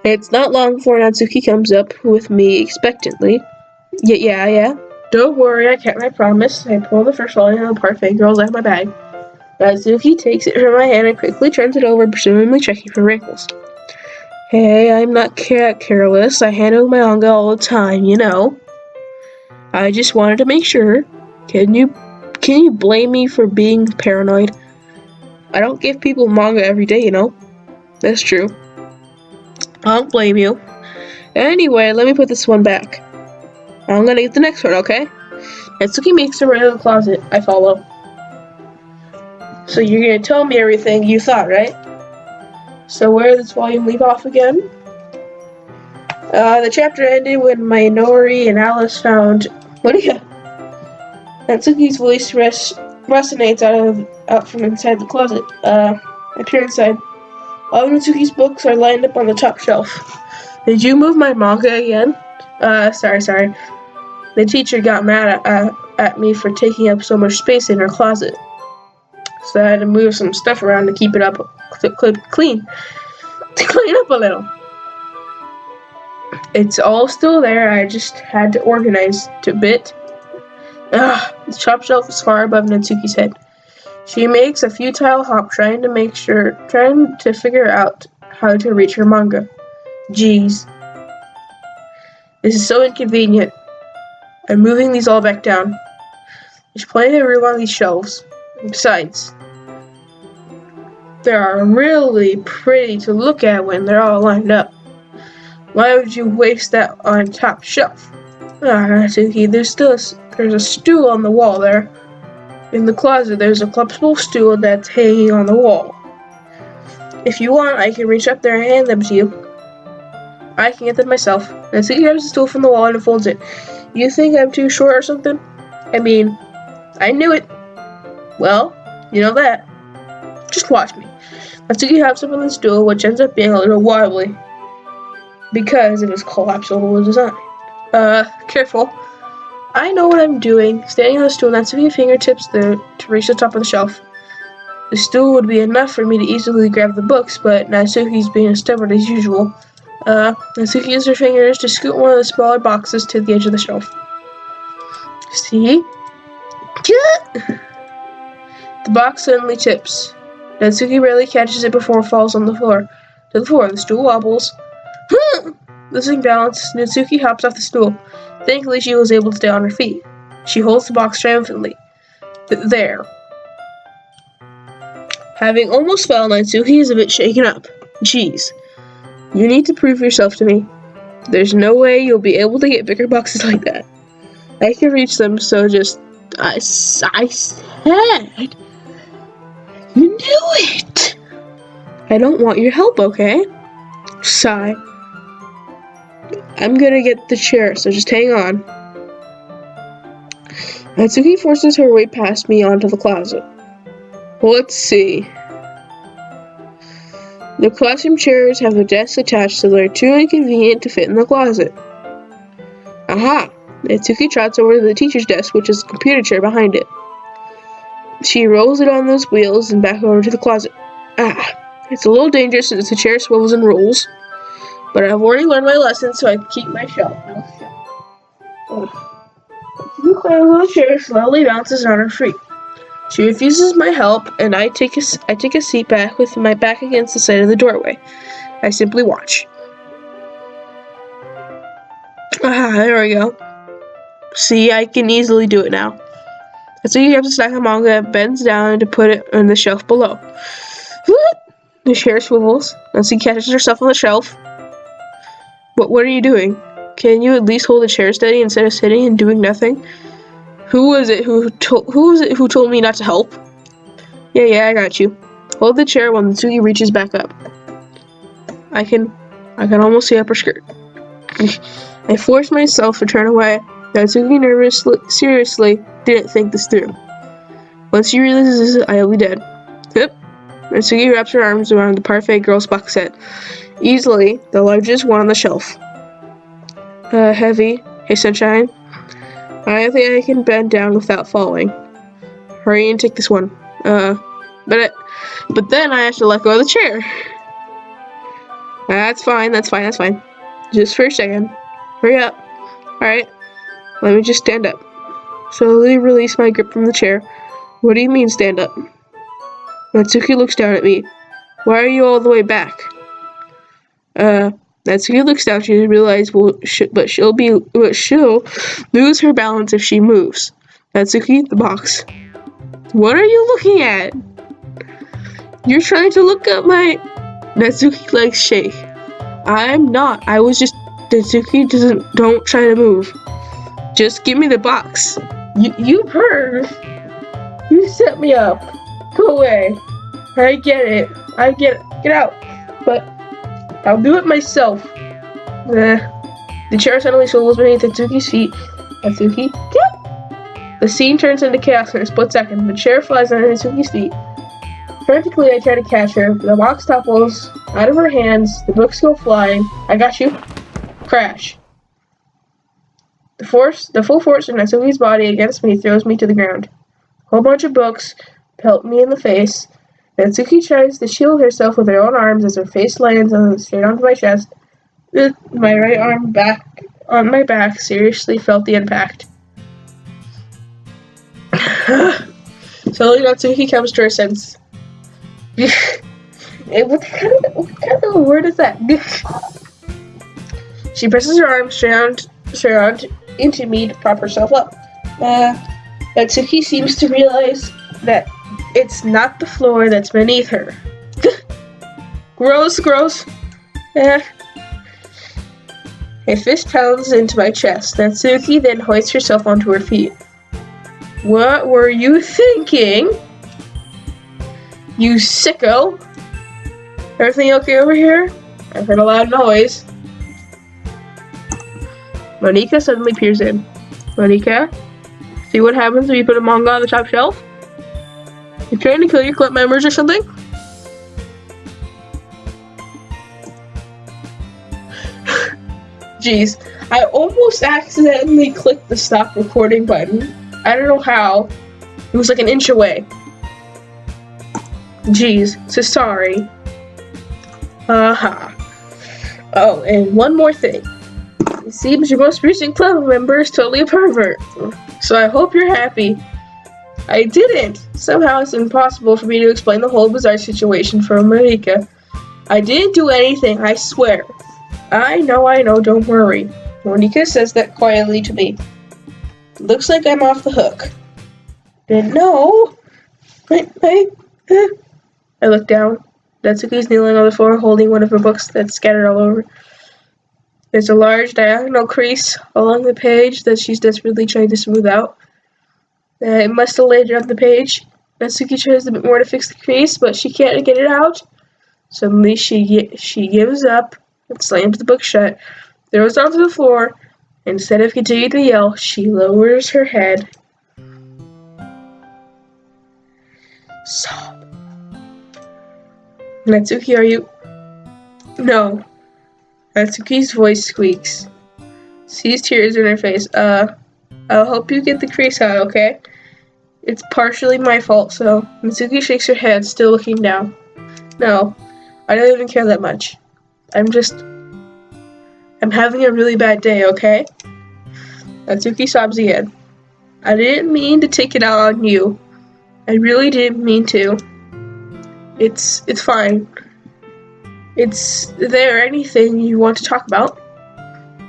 It's not long before Natsuki comes up with me expectantly. Yeah. Don't worry, I kept my promise. I pull the first volume of the Parfait Girls out of my bag. Natsuki takes it from my hand and quickly turns it over, presumably checking for wrinkles. Hey, I'm not careless. I handle my manga all the time, you know. I just wanted to make sure. Can you blame me for being paranoid? I don't give people manga every day, you know. That's true. I don't blame you. Anyway, let me put this one back. I'm gonna get the next one, okay? Natsuki makes her way to the closet. I follow. So you're gonna tell me everything you thought, right? So where did this volume leave off again? The chapter ended when Minori and Alice found... Natsuki's voice resonates out from inside the closet. I peer inside. All of Natsuki's books are lined up on the top shelf. Did you move my manga again? Sorry. The teacher got mad at me for taking up so much space in her closet. So I had to move some stuff around to keep it up clean. To clean up a little. It's all still there, I just had to organize it a bit. The top shelf is far above Natsuki's head. She makes a futile hop trying to figure out how to reach her manga. Jeez. This is so inconvenient. I'm moving these all back down. There's plenty of room on these shelves. Besides, they are really pretty to look at when they're all lined up. Why would you waste that on top shelf? Natsuki, there's a stool on the wall there. In the closet, there's a collapsible stool that's hanging on the wall. If you want, I can reach up there and hand them to you. I can get them myself. Natsuki grabs the stool from the wall and folds it. You think I'm too short or something? I mean, I knew it. Well, you know that. Just watch me. Natsuki hops up on the stool, which ends up being a little wobbly. Because it was collapsible design. Careful. I know what I'm doing. Standing on the stool, Natsuki fingertips to reach the top of the shelf. The stool would be enough for me to easily grab the books, but Natsuki's being as stubborn as usual. Natsuki uses her fingers to scoot one of the smaller boxes to the edge of the shelf. See? The box suddenly tips. Natsuki barely catches it before it falls on the floor. To the floor, the stool wobbles. Losing balance, Natsuki hops off the stool. Thankfully, she was able to stay on her feet. She holds the box triumphantly. There. Having almost fell, Natsuki is a bit shaken up. Jeez. You need to prove yourself to me. There's no way you'll be able to get bigger boxes like that. I can reach them, so just... I said... You knew it! I don't want your help, okay? Sigh. I'm gonna get the chair, so just hang on. Natsuki forces her way past me onto the closet. Let's see. The classroom chairs have the desks attached, so they're too inconvenient to fit in the closet. Aha! Natsuki trots over to the teacher's desk, which is a computer chair behind it. She rolls it on those wheels and back over to the closet. It's a little dangerous since the chair swivels and rolls, but I've already learned my lesson, so I keep my shelf. Natsuki climbs on the chair, slowly bounces on her feet. She refuses my help, and I take a seat back with my back against the side of the doorway. I simply watch. There we go. See, I can easily do it now. Natsuki grabs a stack of manga and bends down to put it on the shelf below. The chair swivels. Natsuki catches herself on the shelf. What are you doing? Can you at least hold the chair steady instead of sitting and doing nothing? Who was it who told me not to help? Yeah, I got you. Hold the chair while Natsuki reaches back up. I can almost see up her skirt. I forced myself to turn away. Natsuki seriously didn't think this through. Once she realizes this, I'll be dead. Yep. Natsuki wraps her arms around the parfait girl's box set. Easily, the largest one on the shelf. Heavy. Hey, sunshine. I think I can bend down without falling. Hurry and take this one. But then I have to let go of the chair. That's fine. Just for a second. Hurry up. Alright. Let me just stand up. Slowly release my grip from the chair. What do you mean, stand up? Natsuki looks down at me. Why are you all the way back? Natsuki looks down. She realizes, she'll lose her balance if she moves. Natsuki, the box. What are you looking at? You're trying to look at my... Natsuki legs shake. I'm not. I was just... Natsuki don't try to move. Just give me the box. You heard. You set me up. Go away. I get it. Get out. But I'll do it myself. The chair suddenly swivels beneath Natsuki's feet. Natsuki, get! The scene turns into chaos in a split second. The chair flies under Natsuki's feet. Frantically, I try to catch her. The box topples out of her hands. The books go flying. I got you. Crash. The full force of Natsuki's body against me throws me to the ground. A whole bunch of books pelt me in the face. Natsuki tries to shield herself with her own arms as her face lands straight onto my chest. My right arm back on my back seriously felt the impact. Slowly, Natsuki comes to her sense. What kind of a word is that? She presses her arms surround into me to prop herself up. Natsuki seems to realize that it's not the floor that's beneath her. Gross. A fist pounds into my chest. Natsuki then hoists herself onto her feet. What were you thinking? You sicko! Everything okay over here? I've heard a loud noise. Monika suddenly peers in. Monika? See what happens when you put a manga on the top shelf? You trying to kill your club members or something? Jeez, I almost accidentally clicked the stop recording button. I don't know how. It was like an inch away. Jeez, so sorry. Oh, and one more thing. It seems your most recent club member is totally a pervert. So I hope you're happy. I didn't! Somehow it's impossible for me to explain the whole bizarre situation for Monika. I didn't do anything, I swear. I know, don't worry. Monika says that quietly to me. Looks like I'm off the hook. Didn't know. I look down. Natsuki's kneeling on the floor holding one of her books that's scattered all over. There's a large diagonal crease along the page that she's desperately trying to smooth out. It must have landed on the page. Natsuki tries a bit more to fix the crease, but she can't get it out. Suddenly, she gives up and slams the book shut, throws it onto the floor. Instead of continuing to yell, she lowers her head. Sob. Natsuki, are you... No. Natsuki's voice squeaks. Sees tears in her face. I'll help you get the crease out, okay? It's partially my fault, so... Natsuki shakes her head, still looking down. No, I don't even care that much. I'm having a really bad day, okay? Natsuki sobs again. I didn't mean to take it out on you. I really didn't mean to. It's fine. Is there anything you want to talk about?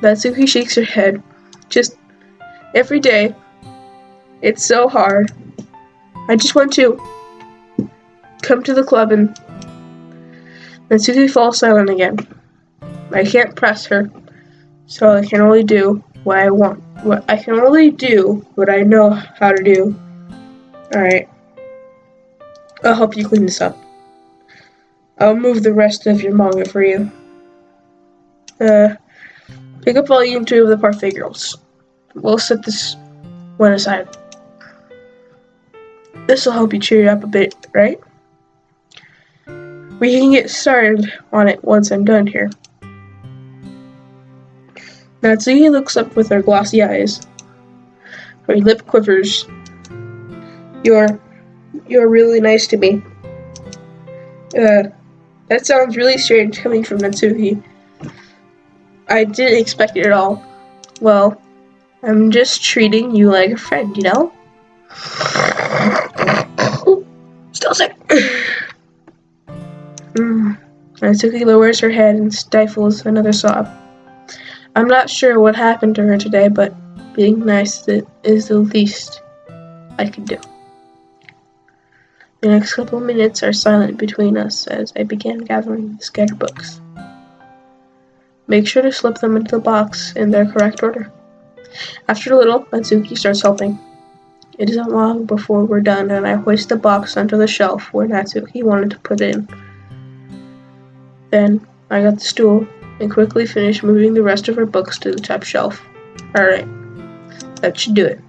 Natsuki shakes her head. Just every day. It's so hard. I just want to come to the club and... Natsuki falls silent again. I can't press her, so I can only do what I want. I can only do what I know how to do. Alright. I'll help you clean this up. I'll move the rest of your manga for you. Pick up volume 2 of the Parfait Girls. We'll set this one aside. This will help you cheer up a bit, right? We can get started on it once I'm done here. Natsuki looks up with her glossy eyes. Her lip quivers. You're really nice to me. That sounds really strange coming from Natsuki. I didn't expect it at all. Well, I'm just treating you like a friend, you know? Still sick. Natsuki lowers her head and stifles another sob. I'm not sure what happened to her today, but being nice is the least I can do. The next couple minutes are silent between us as I begin gathering the scattered books. Make sure to slip them into the box in their correct order. After a little, Natsuki starts helping. It isn't long before we're done, and I hoist the box onto the shelf where Natsuki wanted to put it in. Then, I got the stool and quickly finish moving the rest of her books to the top shelf. Alright, that should do it.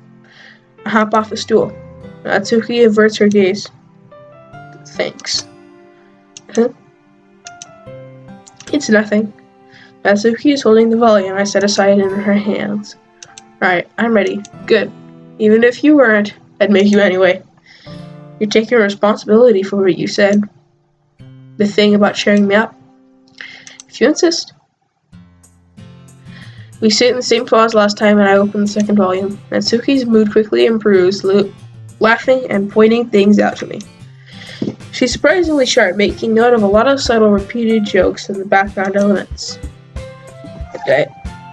I hop off the stool. Natsuki averts her gaze. Thanks. Huh? It's nothing. Natsuki is holding the volume I set aside in her hands. Alright, I'm ready. Good. Even if you weren't, I'd make you anyway. You're taking responsibility for what you said. The thing about cheering me up. If you insist. We sit in the same spot as last time and I open the second volume. Natsuki's mood quickly improves, laughing and pointing things out to me. She's surprisingly sharp, making note of a lot of subtle repeated jokes and the background elements.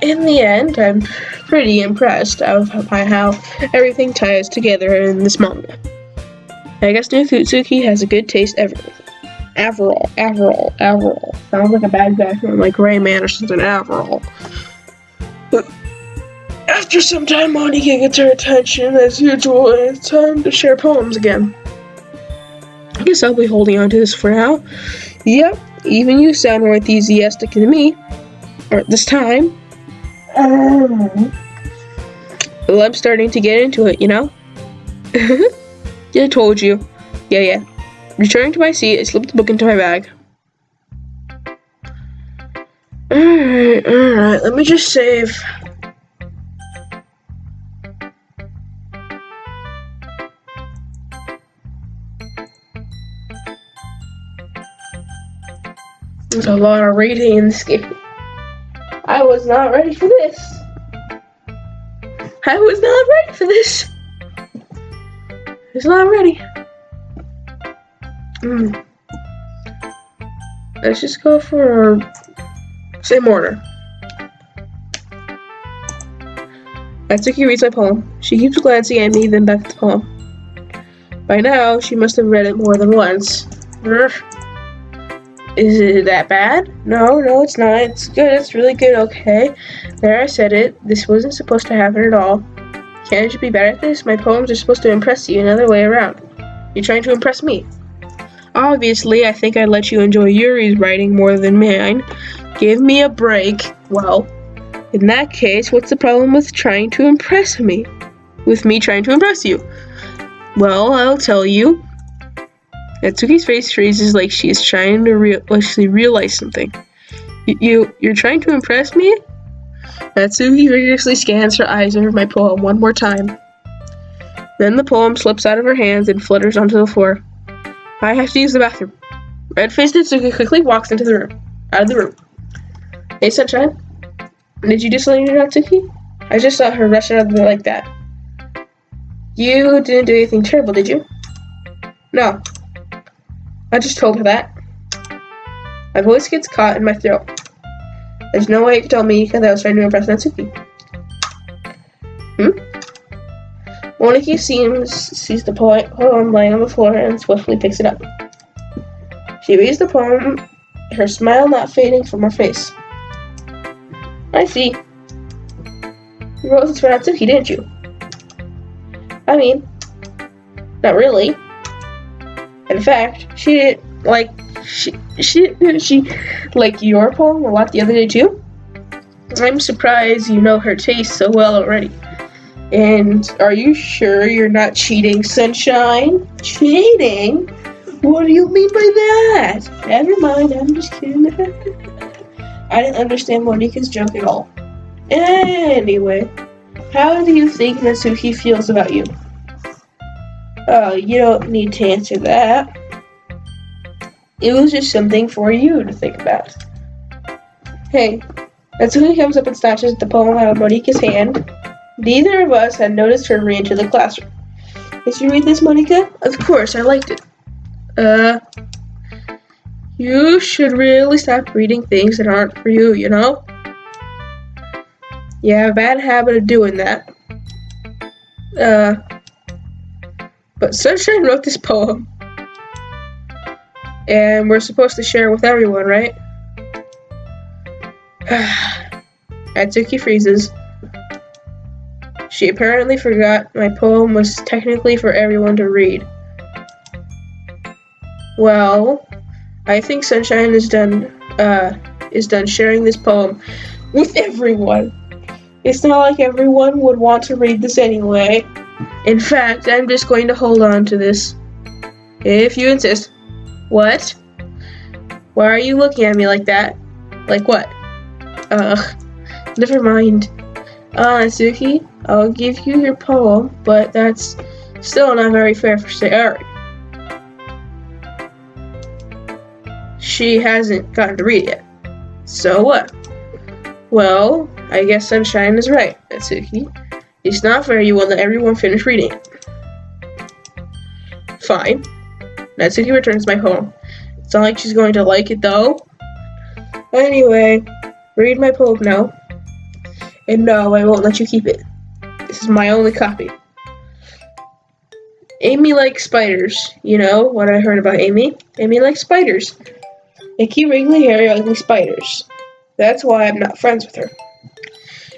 In the end, I'm pretty impressed by how everything ties together in this manga. I guess Natsuki has a good taste everywhere. Averall. Sounds like a bad guy from like Rayman or something. Averall. But after some time, Monika gets her attention as usual, and it's time to share poems again. I guess I'll be holding on to this for now. Yep, even you sound more enthusiastic than me. Or this time. Well, I'm starting to get into it, you know? Yeah, I told you. Yeah. Returning to my seat, I slipped the book into my bag. Alright, let me just save. There's a lot of reading in this game. I was not ready for this. I was not ready. Let's just go for same order. Natsuki reads my poem. She keeps glancing at me, then back at the poem. By now, she must have read it more than once. Is it that bad? No, it's not. It's good. It's really good. Okay. There, I said it. This wasn't supposed to happen at all. Can't you be better at this? My poems are supposed to impress you, another way around. You're trying to impress me. Obviously, I think I'd let you enjoy Yuri's writing more than mine. Give me a break. Well, in that case, what's the problem with trying to impress me? With me trying to impress you? Well, I'll tell you. Natsuki's face freezes like she's trying to realize something. You're trying to impress me? Natsuki vigorously scans her eyes over my poem one more time. Then the poem slips out of her hands and flutters onto the floor. I have to use the bathroom. Red-faced Natsuki quickly walks out of the room. Hey, Sunshine. Did you do something to Natsuki? I just saw her rush out of there like that. You didn't do anything terrible, did you? No. I just told her that. My voice gets caught in my throat. There's no way you can tell me that I was trying to impress Natsuki. Moniki sees the poem laying on the floor and swiftly picks it up. She reads the poem, her smile not fading from her face. I see. You wrote this for Natsuki, didn't you? I mean, not really. In fact, she liked your poem a lot the other day too. I'm surprised you know her taste so well already. And are you sure you're not cheating, Sunshine? Cheating? What do you mean by that? Never mind, I'm just kidding. I didn't understand Monika's joke at all. Anyway, how do you think Natsuki feels about you? You don't need to answer that. It was just something for you to think about. Hey, Natsuki comes up and snatches the poem out of Monika's hand. Neither of us had noticed her re-enter the classroom. Did you read this, Monika? Of course, I liked it. You should really stop reading things that aren't for you, you know? You have a bad habit of doing that. But Sunshine wrote this poem. And we're supposed to share it with everyone, right? Natsuki freezes. She apparently forgot my poem was technically for everyone to read. Well, I think Sunshine is done sharing this poem with everyone. It's not like everyone would want to read this anyway. In fact, I'm just going to hold on to this. If you insist. What? Why are you looking at me like that? Like what? Never mind. Natsuki, I'll give you your poem, but that's still not very fair for Sayori. She hasn't gotten to read it yet. So what? Well, I guess Sunshine is right, Natsuki. It's not fair you won't let everyone finish reading it. Fine. Natsuki returns my poem. It's not like she's going to like it, though. Anyway, read my poem now. And no, I won't let you keep it. This is my only copy. Amy likes spiders. You know what I heard about Amy? Amy likes spiders. Icky, wriggly, hairy, ugly spiders. That's why I'm not friends with her.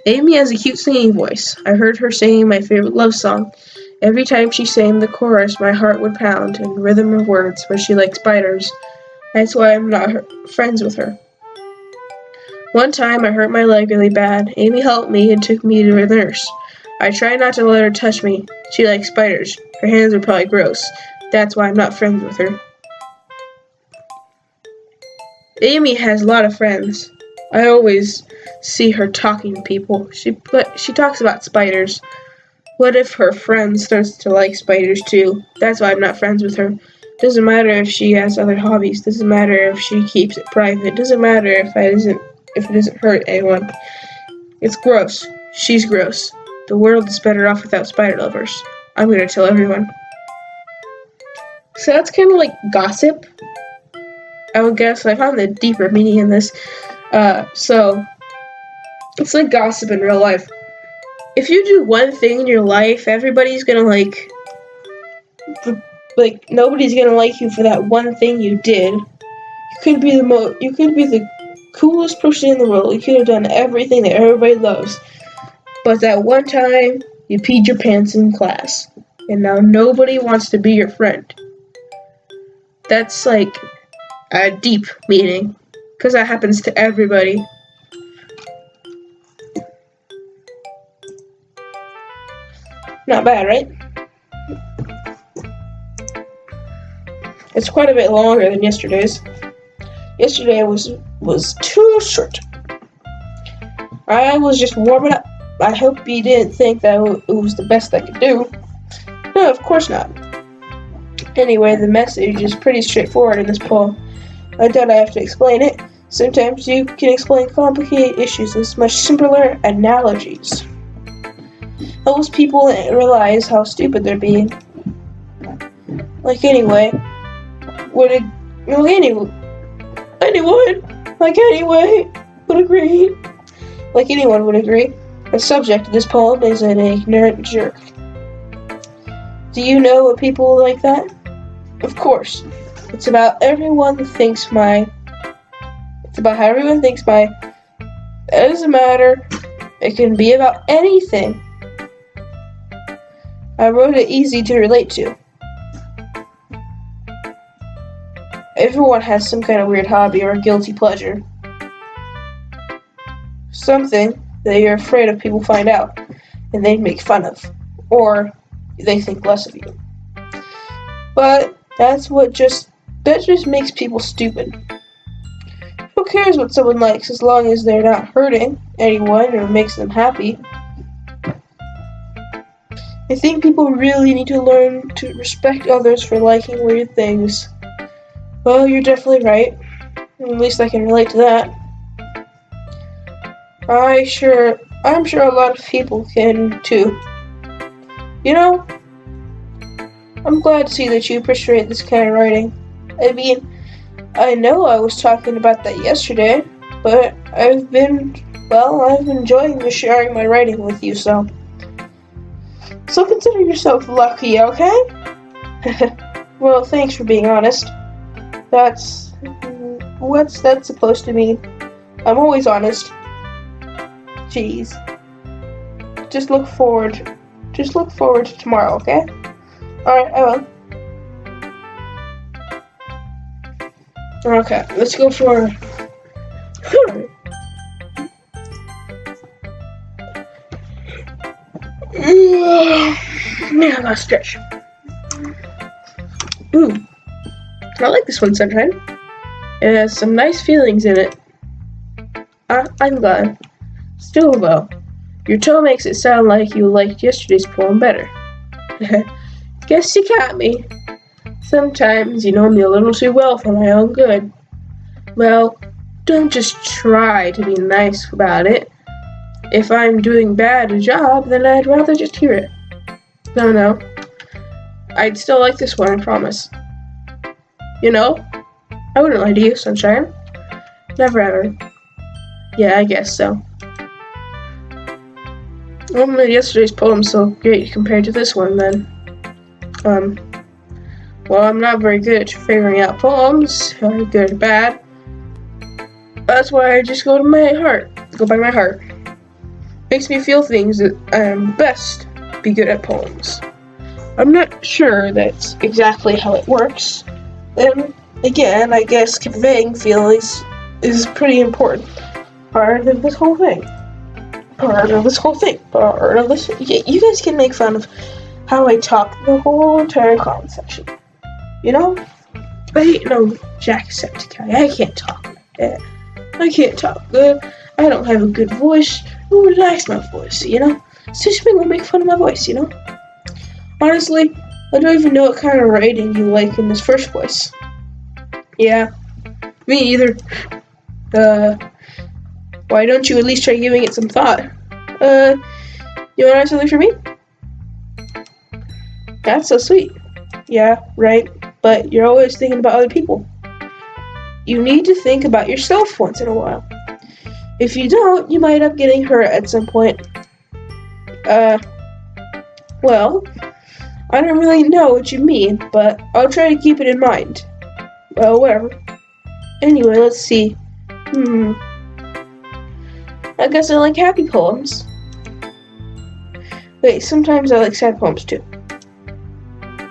Amy has a cute singing voice. I heard her singing my favorite love song. Every time she sang the chorus, my heart would pound in rhythm of words, but she likes spiders. That's why I'm not friends with her. One time, I hurt my leg really bad. Amy helped me and took me to the nurse. I tried not to let her touch me. She likes spiders. Her hands are probably gross. That's why I'm not friends with her. Amy has a lot of friends. I always see her talking to people. She talks about spiders. What if her friend starts to like spiders too? That's why I'm not friends with her. Doesn't matter if she has other hobbies. Doesn't matter if she keeps it private. Doesn't matter if it doesn't hurt anyone. It's gross. She's gross. The world is better off without spider lovers. I'm gonna tell everyone. So that's kind of like gossip, I would guess. I found the deeper meaning in this. So it's like gossip in real life. If you do one thing in your life, everybody's gonna like nobody's gonna like you for that one thing you did. You You could be the coolest person in the world. You could have done everything that everybody loves. But that one time, you peed your pants in class. And now nobody wants to be your friend. That's like a deep meaning. Because that happens to everybody. Not bad, right? It's quite a bit longer than yesterday's. Yesterday was too short. I was just warming up. I hope you didn't think that it was the best I could do. No, of course not. Anyway, the message is pretty straightforward in this poem. I doubt I have to explain it. Sometimes you can explain complicated issues with much simpler analogies. Helps people realize how stupid they're being. Anyone would agree. Like anyone would agree, the subject of this poem is an ignorant jerk. Do you know what people like that? Of course. It's about how everyone thinks my. It doesn't matter. It can be about anything. I wrote it easy to relate to. Everyone has some kind of weird hobby or guilty pleasure. Something that you're afraid of people find out and they make fun of. Or they think less of you. But that just makes people stupid. Who cares what someone likes as long as they're not hurting anyone or makes them happy? I think people really need to learn to respect others for liking weird things. Well, you're definitely right. At least I can relate to that. I'm sure a lot of people can too. You know, I'm glad to see that you appreciate this kind of writing. I mean, I know I was talking about that yesterday, but I've been enjoying sharing my writing with you, so consider yourself lucky, okay? Well, thanks for being honest. What's that supposed to mean? I'm always honest. Jeez. Just look forward to tomorrow, okay? Alright, I will. Okay, let's go for... Man, I gotta stretch. Ooh. I like this one, Sunshine. It has some nice feelings in it. I'm glad. Still, though, your tone makes it sound like you liked yesterday's poem better. Guess you got me. Sometimes you know me a little too well for my own good. Well, don't just try to be nice about it. If I'm doing bad a job, then I'd rather just hear it. No. I'd still like this one, I promise. You know, I wouldn't lie to you, Sunshine. Never ever. Yeah, I guess so. Yesterday's poem's so great compared to this one, then. Well, I'm not very good at figuring out poems, or good or bad. That's why I just go by my heart. Makes me feel things that I'm best be good at poems. I'm not sure that's exactly how it works. Then again, I guess conveying feelings is a pretty important part of this whole thing. You guys can make fun of how I talk the whole entire comment section. You know? I ain't no Jacksepticeye. I can't talk like that. I can't talk good. I don't have a good voice. Who likes my voice, you know? So just people make fun of my voice, you know? Honestly, I don't even know what kind of writing you like in this first place. Yeah, me either. Why don't you at least try giving it some thought? You wanna write something for me? That's so sweet. Yeah, right, but you're always thinking about other people. You need to think about yourself once in a while. If you don't, you might end up getting hurt at some point. Well, I don't really know what you mean, but I'll try to keep it in mind. Well, whatever. Anyway, let's see. I guess I like happy poems. Wait, sometimes I like sad poems too.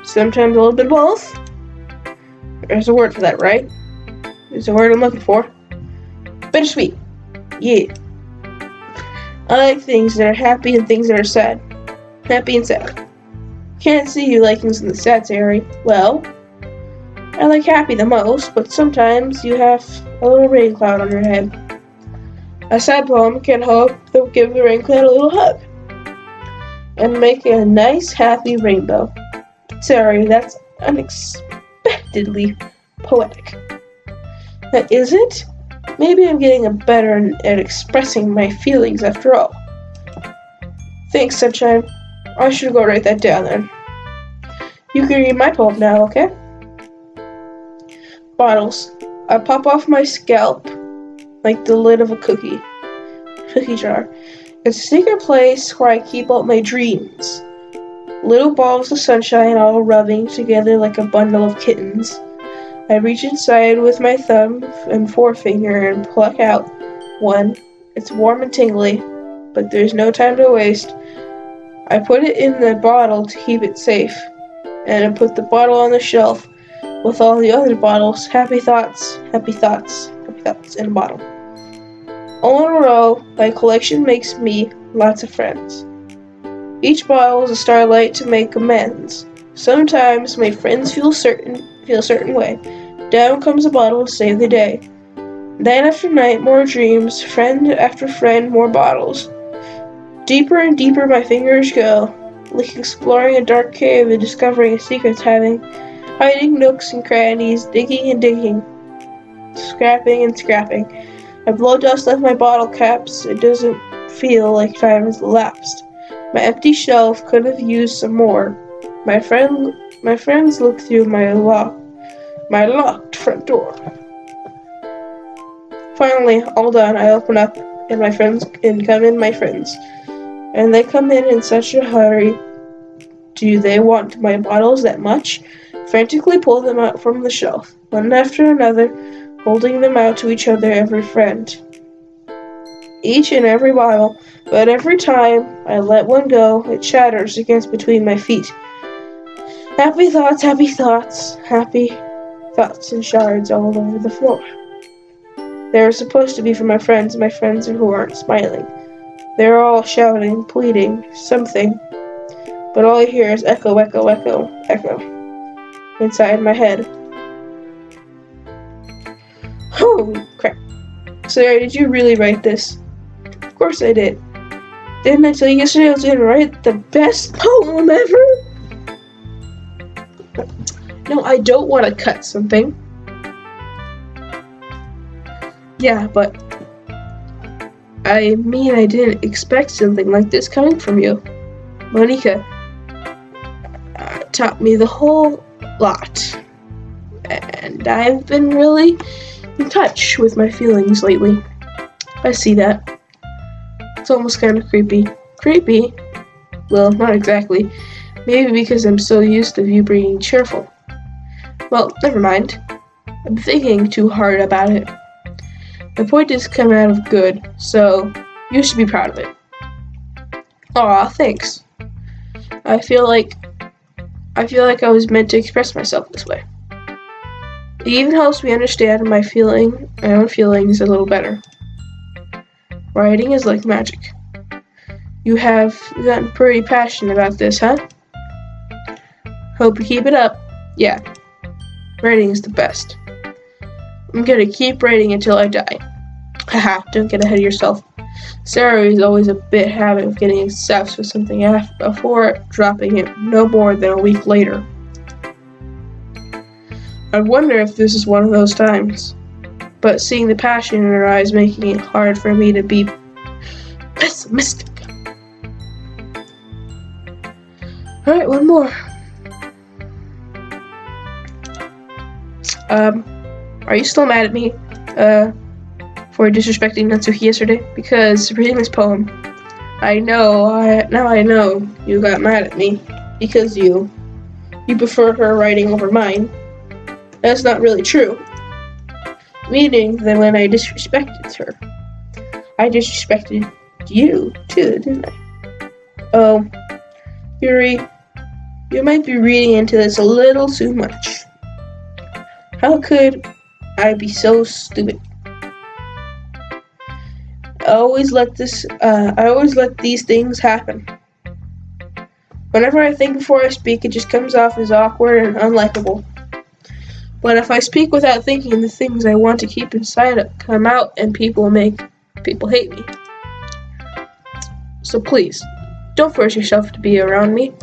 Sometimes a little bit of both. There's a word for that, right? There's a word I'm looking for. Bittersweet. Yeah. I like things that are happy and things that are sad. Happy and sad. Can't see you liking the sad area. Well, I like happy the most, but sometimes you have a little rain cloud on your head. A sad poem can help to give the rain cloud a little hug and make a nice, happy rainbow. Sorry, that's unexpectedly poetic. That isn't? Maybe I'm getting better at expressing my feelings after all. Thanks, Sunshine. I should go write that down then. You can read my poem now, okay? Bottles. I pop off my scalp like the lid of a cookie jar. It's a secret place where I keep all my dreams. Little balls of sunshine all rubbing together like a bundle of kittens. I reach inside with my thumb and forefinger and pluck out one. It's warm and tingly, but there's no time to waste. I put it in the bottle to keep it safe, and I put the bottle on the shelf with all the other bottles. Happy thoughts, happy thoughts, happy thoughts in a bottle. All in a row, my collection makes me lots of friends. Each bottle is a starlight to make amends. Sometimes my friends feel a certain way. Down comes a bottle to save the day. Night after night, more dreams. Friend after friend, more bottles. Deeper and deeper my fingers go, like exploring a dark cave and discovering secrets, hiding nooks and crannies, digging and digging, scrapping and scrapping. I blow dust off my bottle caps. It doesn't feel like time has elapsed. My empty shelf could have used some more. My friends look through my locked front door. Finally, all done, I open up and come in my friends. And they come in such a hurry. Do they want my bottles that much? Frantically pull them out from the shelf, one after another, holding them out to each other, every friend. Each and every bottle, but every time I let one go, it shatters against between my feet. Happy thoughts, happy thoughts, happy thoughts in shards all over the floor. They're supposed to be for my friends who aren't smiling. They're all shouting, pleading, something, but all I hear is echo, echo, echo, echo, inside my head. Holy crap. Sarah, did you really write this? Of course I did. Didn't I tell you yesterday I was going to write the best poem ever? No, I don't want to cut something. Yeah, but I didn't expect something like this coming from you. Monica taught me the whole lot, and I've been really in touch with my feelings lately. I see that. It's almost kind of creepy. Creepy? Well, not exactly. Maybe because I'm so used to you being cheerful. Well, never mind. I'm thinking too hard about it. The point is come out of good, so you should be proud of it. Aw, thanks. I feel like I was meant to express myself this way. It even helps me understand my own feelings a little better. Writing is like magic. You have gotten pretty passionate about this, huh? Hope you keep it up. Yeah, writing is the best. I'm gonna keep writing until I die. Haha, don't get ahead of yourself. Sarah is always a bit habit of getting obsessed with something before dropping it no more than a week later. I wonder if this is one of those times. But seeing the passion in her eyes making it hard for me to be pessimistic. Alright, one more. Are you still mad at me, for disrespecting Natsuki yesterday? Because reading this poem, now I know you got mad at me because you prefer her writing over mine. That's not really true. Meaning that when I disrespected her, I disrespected you too, didn't I? Oh, Yuri, you might be reading into this a little too much. How could I be so stupid? I always let these things happen. Whenever I think before I speak, it just comes off as awkward and unlikable. But if I speak without thinking, the things I want to keep inside come out, and people hate me. So please, don't force yourself to be around me.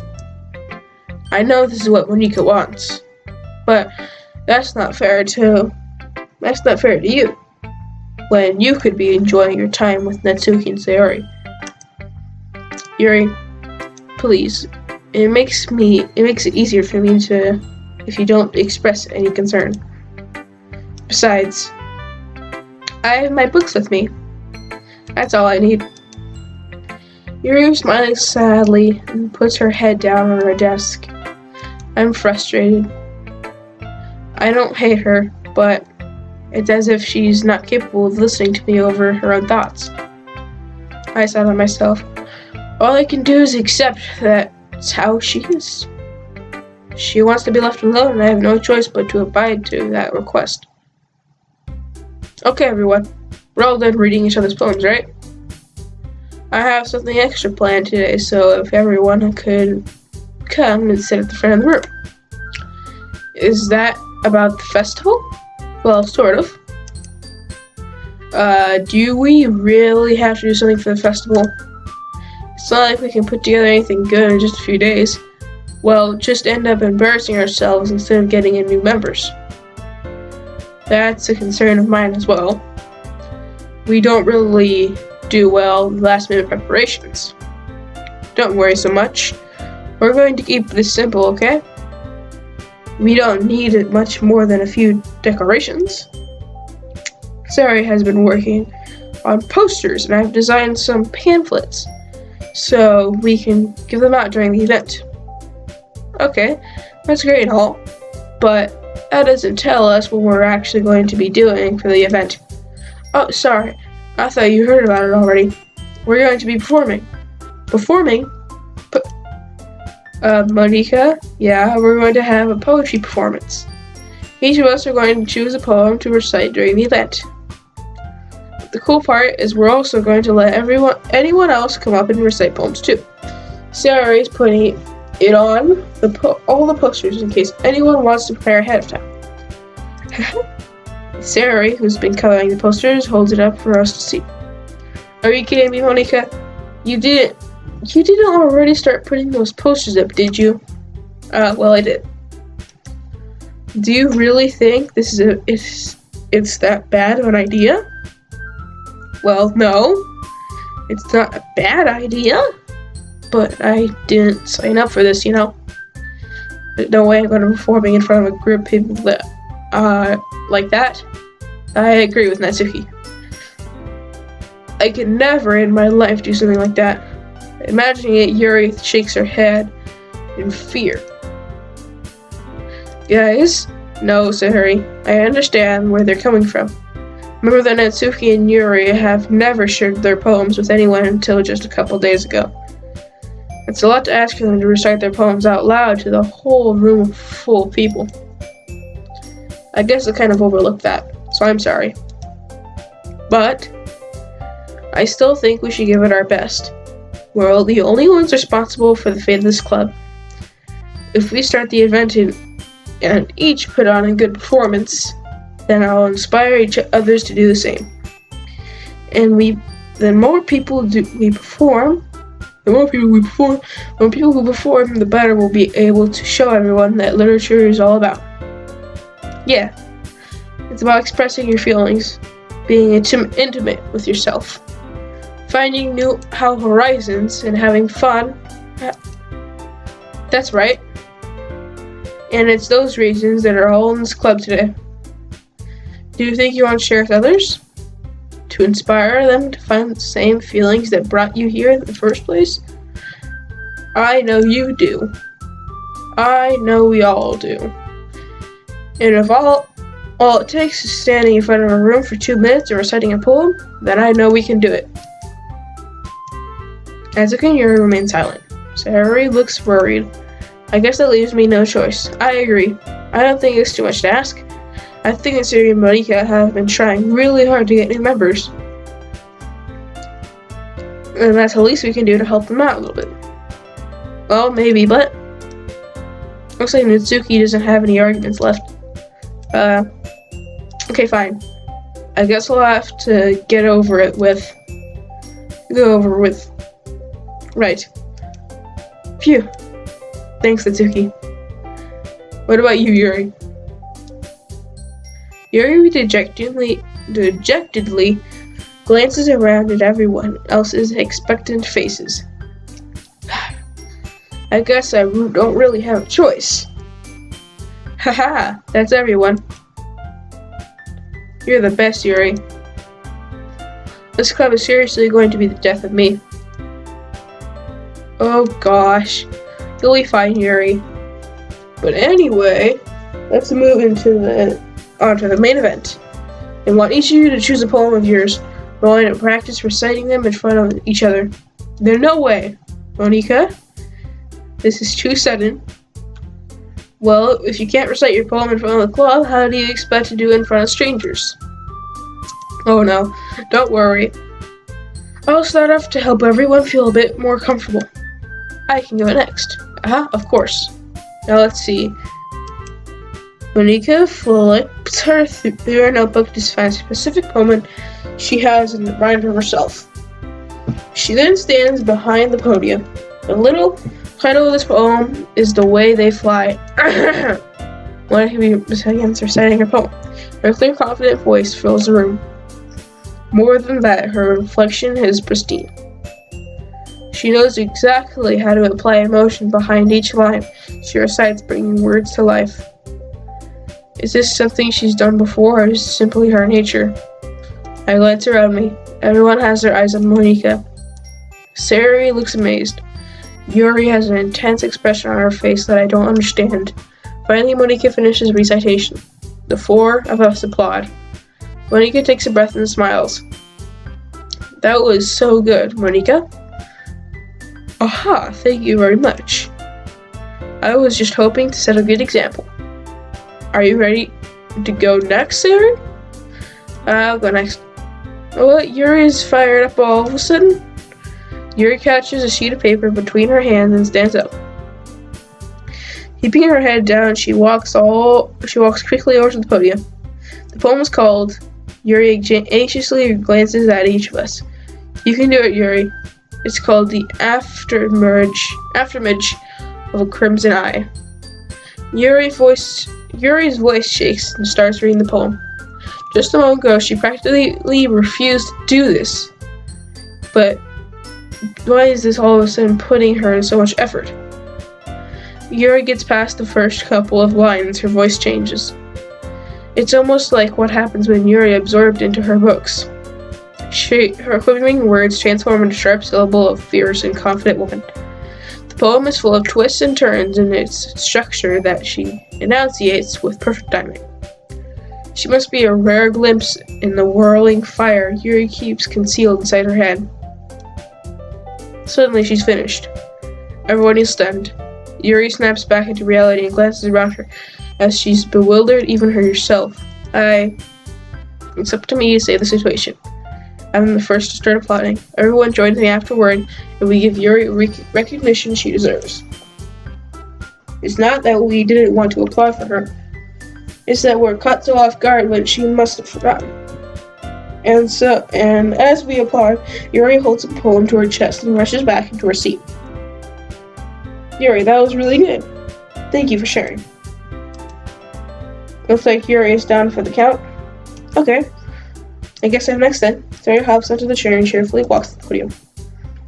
I know this is what Monika wants, but that's not fair to you, when you could be enjoying your time with Natsuki and Sayori. Yuri, please, it makes it easier for me to, if you don't express any concern. Besides, I have my books with me. That's all I need. Yuri smiles sadly and puts her head down on her desk. I'm frustrated. I don't hate her, but it's as if she's not capable of listening to me over her own thoughts. I said to myself, all I can do is accept that it's how she is. She wants to be left alone, and I have no choice but to abide to that request. Okay, everyone. We're all done reading each other's poems, right? I have something extra planned today, so if everyone could come and sit at the front of the room. Is that about the festival? Well, sort of. Do we really have to do something for the festival? It's not like we can put together anything good in just a few days. Well, just end up embarrassing ourselves instead of getting in new members. That's a concern of mine as well. We don't really do well in last-minute preparations. Don't worry so much. We're going to keep this simple, okay? We don't need much more than a few decorations. Sari has been working on posters, and I've designed some pamphlets, so we can give them out during the event. Okay, that's great and all, but that doesn't tell us what we're actually going to be doing for the event. Oh, sorry, I thought you heard about it already. We're going to be performing. Performing? Monika, yeah, we're going to have a poetry performance. Each of us are going to choose a poem to recite during the event. The cool part is we're also going to let anyone else come up and recite poems too. Sarah is putting it on all the posters in case anyone wants to prepare ahead of time. Sarah, who's been coloring the posters, holds it up for us to see. Are you kidding me, Monika? You didn't already start putting those posters up, did you? Well, I did. Do you really think it's that bad of an idea? Well, no. It's not a bad idea. But I didn't sign up for this, you know. There's no way I'm going to be performing in front of a group of people that, like that. I agree with Natsuki. I could never in my life do something like that. Imagining it, Yuri shakes her head in fear. Guys, no, Sahari. I understand where they're coming from. Remember that Natsuki and Yuri have never shared their poems with anyone until just a couple days ago. It's a lot to ask for them to recite their poems out loud to the whole room full of people. I guess I kind of overlooked that, so I'm sorry. But I still think we should give it our best. We're the only ones responsible for the fate of this club. If we start the event and each put on a good performance, then I'll inspire others to do the same. And the more people who perform, the better we'll be able to show everyone that literature is all about. Yeah, it's about expressing your feelings, being intimate with yourself, finding new horizons, and having fun. That's right. And it's those reasons that are all in this club today. Do you think you want to share with others? To inspire them to find the same feelings that brought you here in the first place? I know you do. I know we all do. And All it takes is standing in front of a room for 2 minutes and reciting a poem, then I know we can do it. Natsuki and Yuri remain silent. Sayori looks worried. I guess that leaves me no choice. I agree. I don't think it's too much to ask. I think that Sayori and Monika have been trying really hard to get new members. And that's the least we can do to help them out a little bit. Well, maybe, but looks like Natsuki doesn't have any arguments left. Okay, fine. I guess we'll have to go over with. Right. Phew. Thanks, Natsuki. What about you, Yuri? Yuri dejectedly glances around at everyone else's expectant faces. I guess I don't really have a choice. Haha, that's everyone. You're the best, Yuri. This club is seriously going to be the death of me. Oh gosh. You'll be fine, Yuri. But anyway, let's move onto the main event. I want each of you to choose a poem of yours. We're going to practice reciting them in front of each other. There's no way. Monika? This is too sudden. Well, if you can't recite your poem in front of the club, how do you expect to do it in front of strangers? Oh no, don't worry. I'll start off to help everyone feel a bit more comfortable. I can go next. Of course. Now let's see. Monika flips through her notebook to find a specific poem she has in mind of herself. She then stands behind the podium. The little title of this poem is The Way They Fly. Monika begins reciting her poem. Her clear, confident voice fills the room. More than that, her inflection is pristine. She knows exactly how to apply emotion behind each line she recites, bringing words to life. Is this something she's done before, or is it simply her nature? I glance around me. Everyone has their eyes on Monika. Sayori looks amazed. Yuri has an intense expression on her face that I don't understand. Finally, Monika finishes recitation. The 4 of us applaud. Monika takes a breath and smiles. That was so good, Monika. Aha, thank you very much. I was just hoping to set a good example. Are you ready to go next, Sayori? I'll go next. Oh, Yuri is fired up all of a sudden. Yuri catches a sheet of paper between her hands and stands up. Keeping her head down, she walks quickly over to the podium. The poem is called. Yuri anxiously glances at each of us. You can do it, Yuri. It's called The Aftermage of a Crimson Eye. Yuri's voice shakes and starts reading the poem. Just a moment ago, she practically refused to do this. But why is this all of a sudden putting her in so much effort? Yuri gets past the first couple of lines, her voice changes. It's almost like what happens when Yuri absorbed into her books. Her quivering words transform into a sharp syllable of fierce and confident woman. The poem is full of twists and turns in its structure that she enunciates with perfect timing. She must be a rare glimpse in the whirling fire Yuri keeps concealed inside her head. Suddenly she's finished. Everyone is stunned. Yuri snaps back into reality and glances around her as she's bewildered, even herself. It's up to me to save the situation. I'm the first to start applauding. Everyone joins me afterward, and we give Yuri recognition she deserves. It's not that we didn't want to applaud for her. It's that we're caught so off guard when she must have forgotten. And as we applaud, Yuri holds a poem to her chest and rushes back into her seat. Yuri, that was really good. Thank you for sharing. Looks like Yuri is down for the count. Okay. I guess I'm next then. Sayori hops onto the chair and cheerfully walks to the podium.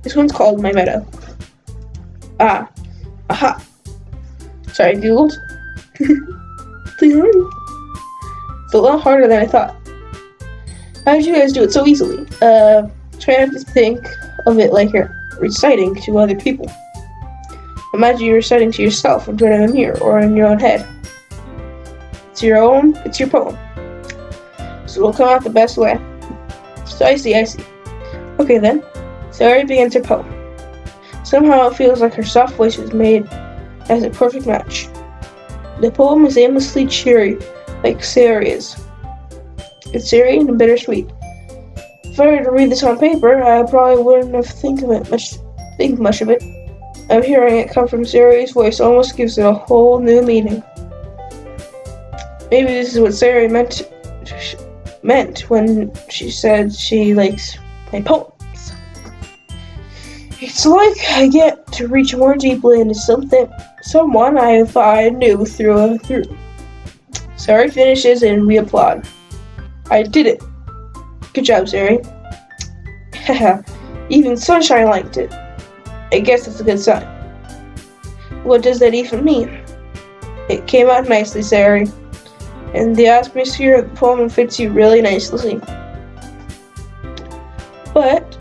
This one's called My Meadow. Aha. Sorry, Googled. Please learn. It's a lot harder than I thought. How did you guys do it so easily? Try not to think of it like you're reciting to other people. Imagine you're reciting to yourself in front of a mirror or in your own head. It's your poem. it will come out the best way. So I see. Okay then. Sayori begins her poem. Somehow it feels like her soft voice was made as a perfect match. The poem is aimlessly cheery, like Sayori is. It's airy and bittersweet. If I were to read this on paper, I probably wouldn't have think much of it. I'm hearing it come from Sayori's voice almost gives it a whole new meaning. Maybe this is what Sayori meant when she said she likes my poems. It's like I get to reach more deeply into someone I thought I knew through and through. Sayori finishes and we applaud. I did it. Good job, Sayori. Haha, even Sunshine liked it. I guess that's a good sign. What does that even mean? It came out nicely, Sayori. And the atmosphere of the poem fits you really nicely. But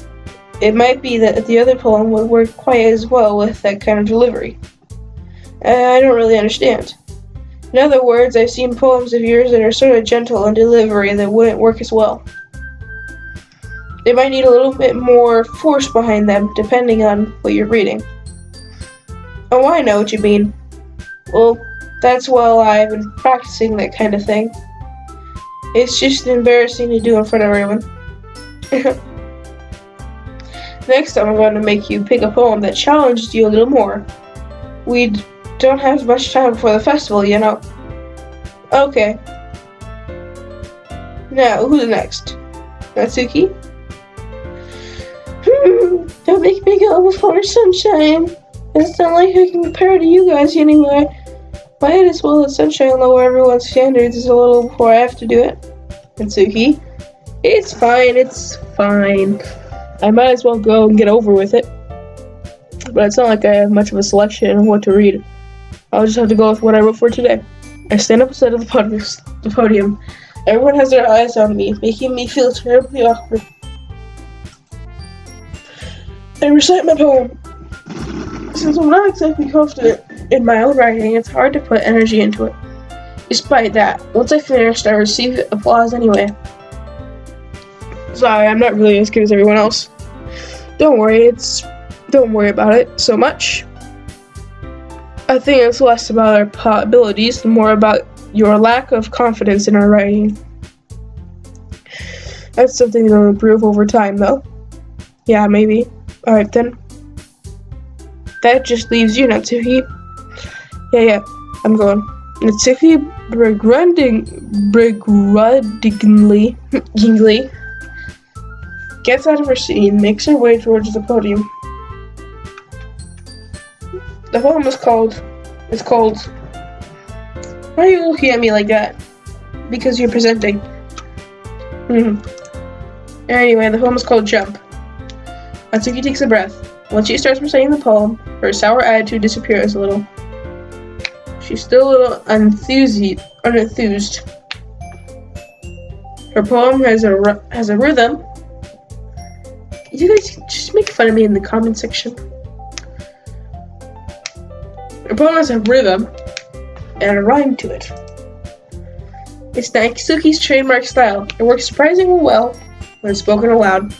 it might be that the other poem would work quite as well with that kind of delivery. I don't really understand. In other words, I've seen poems of yours that are sort of gentle in delivery that wouldn't work as well. They might need a little bit more force behind them, depending on what you're reading. Oh, I know what you mean. Well, that's why I've been practicing that kind of thing. It's just embarrassing to do in front of everyone. Next time I'm going to make you pick a poem that challenged you a little more. We don't have much time before the festival, you know. Okay. Now, who's next? Natsuki? Don't make me go before Sunshine. It's not like I can compare to you guys anyway. Might as well let Sunshine lower everyone's standards a little before I have to do it. Natsuki? It's fine. I might as well go and get over with it. But it's not like I have much of a selection of what to read. I'll just have to go with what I wrote for today. I stand up instead of the podium. Everyone has their eyes on me, making me feel terribly awkward. I recite my poem. Since I'm not exactly confident in my own writing, it's hard to put energy into it. Despite that, once I finished, I received applause anyway. Sorry, I'm not really as good as everyone else. Don't worry about it so much. I think it's less about our abilities and more about your lack of confidence in our writing. That's something that'll improve over time, though. Yeah, maybe. Alright then. That just leaves you, Natsuki. Yeah, I'm going. Natsuki begrudgingly gets out of her seat and makes her way towards the podium. The poem is called... Why are you looking at me like that? Because you're presenting. Anyway, the poem is called Jump. Natsuki takes a breath. Once she starts reciting the poem, her sour attitude disappears a little. She's still a little unenthused. Her poem has a rhythm. You guys just make fun of me in the comment section. Her poem has a rhythm and a rhyme to it. It's Natsuki's trademark style. It works surprisingly well when spoken aloud.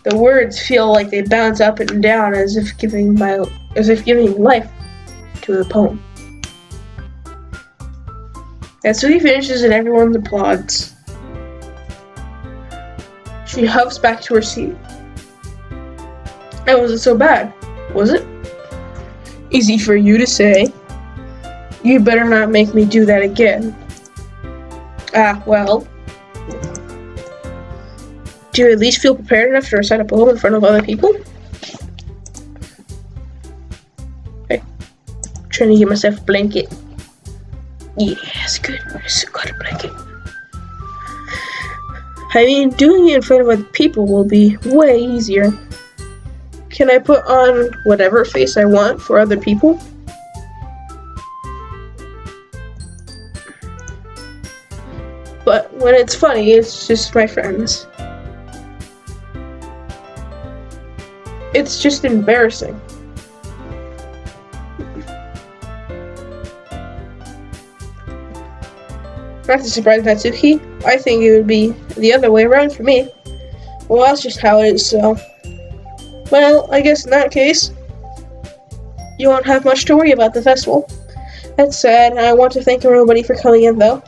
The words feel like they bounce up and down as if giving life to the poem. Natsuki finishes and everyone applauds. She huffs back to her seat. That wasn't so bad, was it? Easy for you to say. You better not make me do that again. Well. Do you at least feel prepared enough to recite a poem in front of other people? Okay. I'm trying to get myself a blanket. Yeah, it's good. I still got a blanket. I mean, doing it in front of other people will be way easier. Can I put on whatever face I want for other people? But when it's funny, it's just my friends. It's just embarrassing. Not to surprise Natsuki, I think it would be the other way around for me. Well, that's just how it is, so... Well, I guess in that case, you won't have much to worry about the festival. That's sad, I want to thank everybody for coming in, though.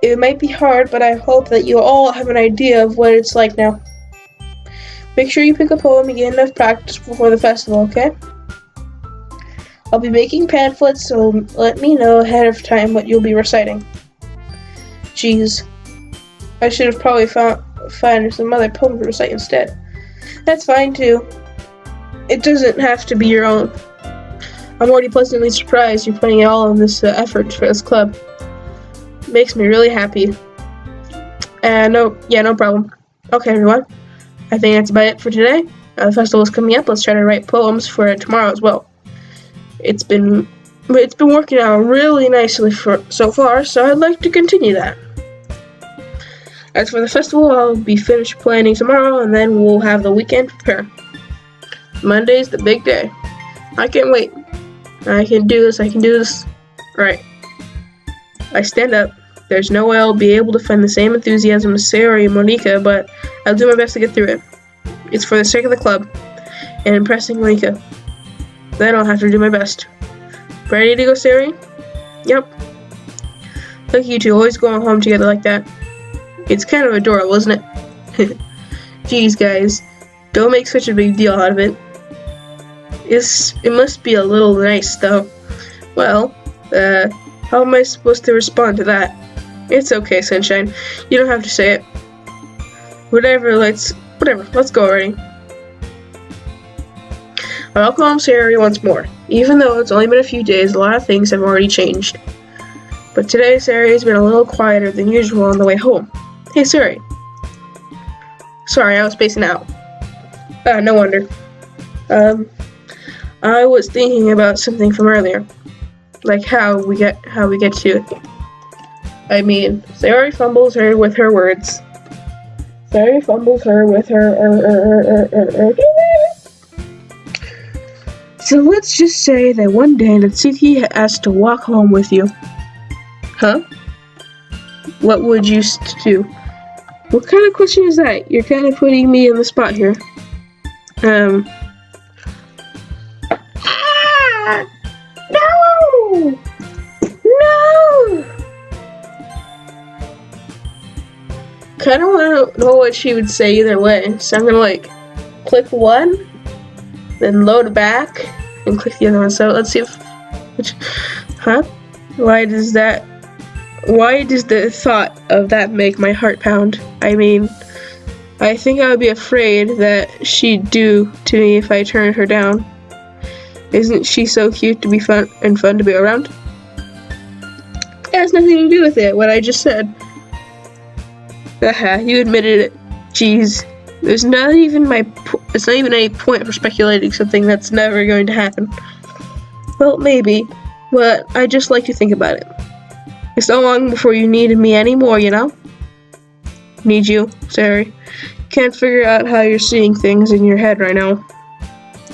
It might be hard, but I hope that you all have an idea of what it's like now. Make sure you pick a poem and get enough practice before the festival, okay? I'll be making pamphlets, so let me know ahead of time what you'll be reciting. Jeez. I should have probably found some other poem to recite instead. That's fine, too. It doesn't have to be your own. I'm already pleasantly surprised you're putting all of this effort for this club. Makes me really happy. No problem. Okay, everyone. I think that's about it for today. The festival's coming up. Let's try to write poems for tomorrow as well. It's been working out really nicely so far, so I'd like to continue that. As for the festival, I'll be finished planning tomorrow, and then we'll have the weekend to prepare. Monday's the big day. I can't wait. I can do this. Right. I stand up. There's no way I'll be able to find the same enthusiasm as Sayori and Monika, but I'll do my best to get through it. It's for the sake of the club, and impressing Monika. Then I'll have to do my best. Ready to go, Sayori? Yep. Look at you two always going home together like that. It's kind of adorable, isn't it? Jeez, guys. Don't make such a big deal out of it. It must be a little nice, though. Well, how am I supposed to respond to that? It's okay, Sunshine. You don't have to say it. Whatever, let's go already. Welcome, Sayori, once more. Even though it's only been a few days, a lot of things have already changed. But today, Sayori's been a little quieter than usual on the way home. Hey, Sayori. Sorry, I was spacing out. No wonder. I was thinking about something from earlier. Like how we get to it. I mean, Sayori fumbles her with her words. Sayori fumbles her with her So let's just say that one day Natsuki asked to walk home with you. Huh? What would you do? What kind of question is that? You're kind of putting me in the spot here. No! Kind of want to know what she would say either way, so I'm gonna click one, then load back, and click the other one. So let's see Why does the thought of that make my heart pound? I mean, I think I would be afraid that she'd do to me if I turned her down. Isn't she so cute to be fun to be around? It has nothing to do with it, what I just said. You admitted it. Jeez. It's not even any point for speculating something that's never going to happen. Well, maybe, but I just like to think about it. It's not long before you needed me anymore, you know? Need you, Sayori. Can't figure out how you're seeing things in your head right now.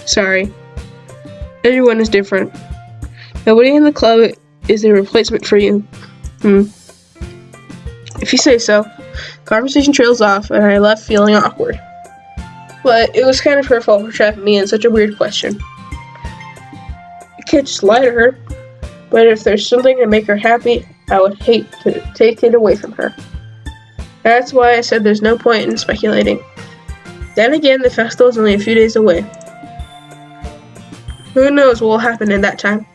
Sorry. Everyone is different. Nobody in the club is a replacement for you. If you say so. Conversation trails off, and I left feeling awkward. But it was kind of her fault for trapping me in such a weird question. I can't just lie to her, but if there's something to make her happy, I would hate to take it away from her. That's why I said there's no point in speculating. Then again, the festival is only a few days away. Who knows what will happen in that time?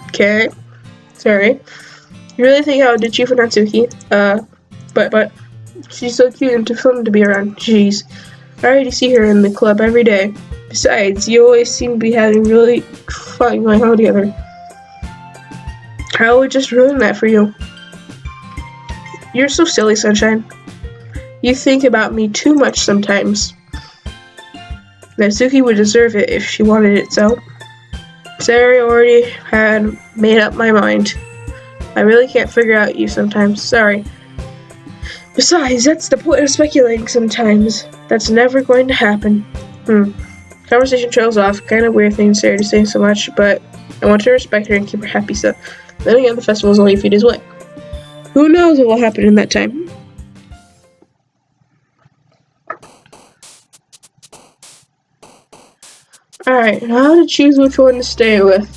Okay, sorry. You really think I would ditch you for Natsuki? But she's so cute and fun to be around. Jeez, I already see her in the club every day. Besides, you always seem to be having really fun going on together. I would just ruin that for you. You're so silly, Sunshine. You think about me too much sometimes. Natsuki would deserve it if she wanted it so. Sayori already had made up my mind. I really can't figure out you sometimes. Sorry. Besides, that's the point of speculating sometimes. That's never going to happen. Conversation trails off. Kind of weird thing Sarah to say so much, but I want to respect her and keep her happy, so then again, the festival is only a few days away. Who knows what will happen in that time? Alright, now to choose which one to stay with.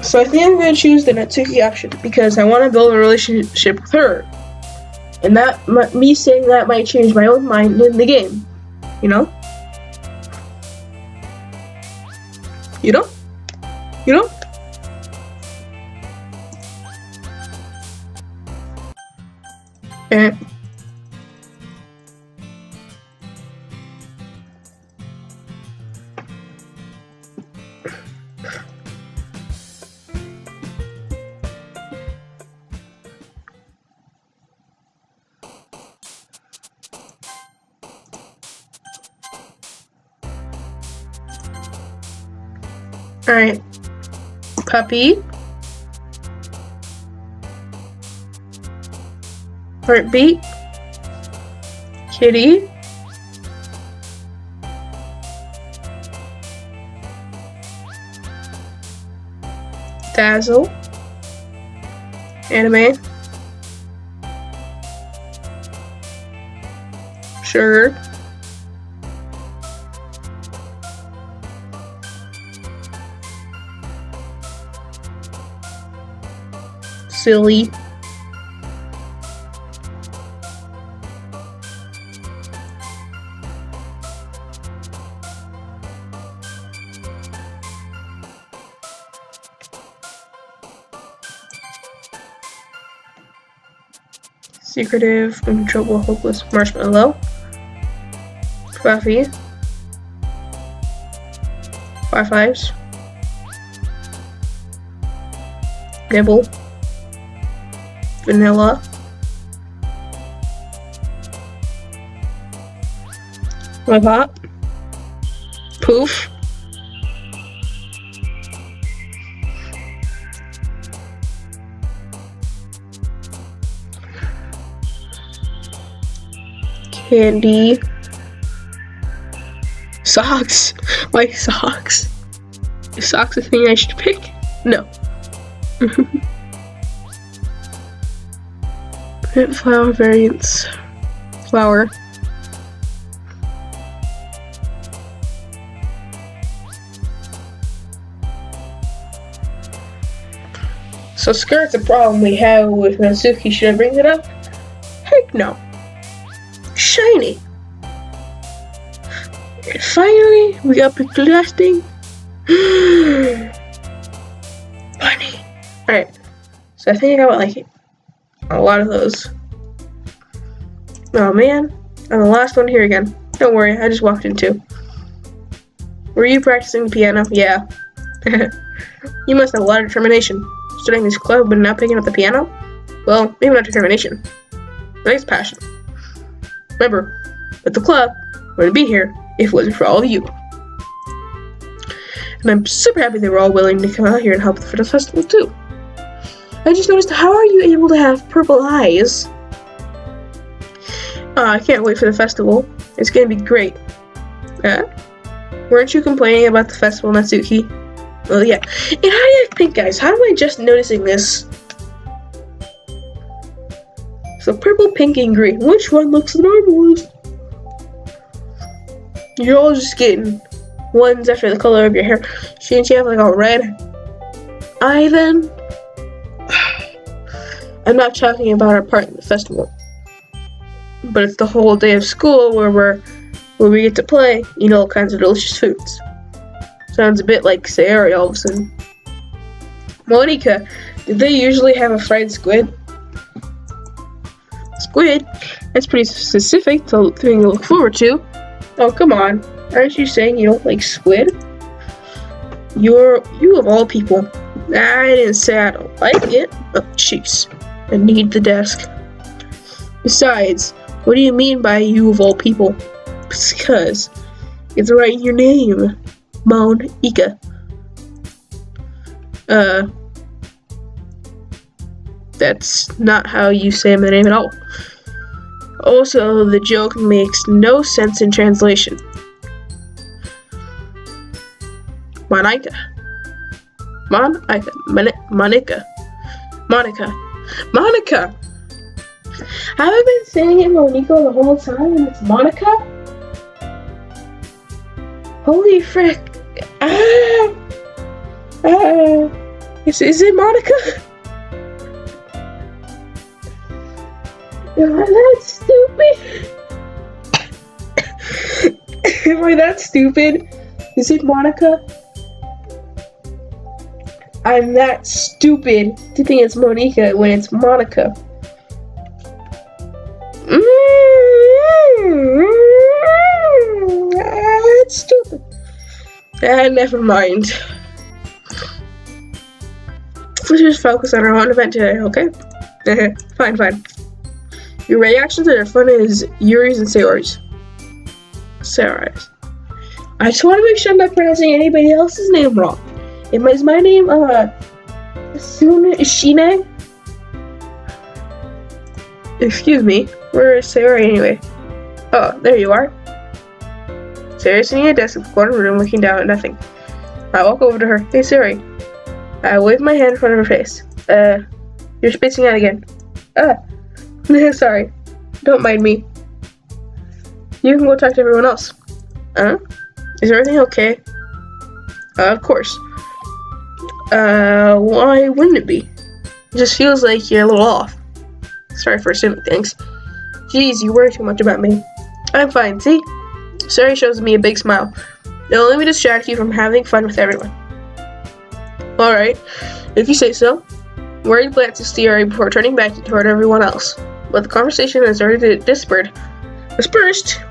So I think I'm going to choose the Natsuki option because I want to build a relationship with her. And that me saying that might change my own mind in the game. You know? You know? You know? Okay. Alright. Puppy. Heartbeat. Kitty. Dazzle. Anime. Sugar. Silly. Secretive, uncontrollable, hopeless, marshmallow. Fluffy. Fives. Nibble. Vanilla. My pop. Poof. Candy. Socks. My socks. Is socks a thing I should pick? No. Flower variants. Flower. So skirt's a problem we have with Natsuki. Should I bring it up? Heck no. Shiny. And finally, we got picked the last thing. Bunny. Alright. So I think I got like a lot of those. Oh man. I'm the last one here again. Don't worry, I just walked in too. Were you practicing the piano? Yeah. You must have a lot of determination. Starting this club but not picking up the piano? Well, maybe not determination. Nice passion. Remember, at the club wouldn't be here if it wasn't for all of you. And I'm super happy they were all willing to come out here and help for the festival too. I just noticed, how are you able to have purple eyes? I can't wait for the festival. It's gonna be great. Weren't you complaining about the festival, Natsuki? Well, yeah. And how do you think, guys? How am I just noticing this? So purple, pink, and green. Which one looks the normalest? You're all just getting ones after the color of your hair. Shouldn't you have like a red eye then? I'm not talking about our part in the festival, but it's the whole day of school where we get to play, eat all kinds of delicious foods. Sounds a bit like Sayori all of a sudden. Monica, did they usually have a fried squid? Squid? That's pretty specific thing to look forward to. Oh, come on. Aren't you saying you don't like squid? You of all people. I didn't say I don't like it. Oh, jeez. I need the desk. Besides, what do you mean by you of all people? Because it's right in your name. Monica. That's not how you say my name at all. Also, the joke makes no sense in translation. Monica. Monica. Have I been saying it Monica the whole time and it's Monica? Holy frick. Is it Monica? Am I that stupid? Am I that stupid? Is it Monica? I'm that stupid to think it's Monica when it's Monica. That's stupid. Never mind. Let's just focus on our own event today, okay? Fine. Your reaction to their fun is Yuri's and Sayori's. I just want to make sure I'm not pronouncing anybody else's name wrong. Is my name, Shine? Excuse me, where is Sayori anyway? Oh, there you are. Sayori's sitting at a desk in the corner of the room looking down at nothing. I walk over to her. Hey, Sayori. I wave my hand in front of her face. You're spacing out again. Sorry. Don't mind me. You can go talk to everyone else. Is everything okay? Of course. Why wouldn't it be? It just feels like you're a little off. Sorry for assuming things. Jeez, you worry too much about me. I'm fine, see? Sayori shows me a big smile. It'll only distract you from having fun with everyone. Alright, if you say so. Worried glances Sayori before turning back toward everyone else. But the conversation has already dispersed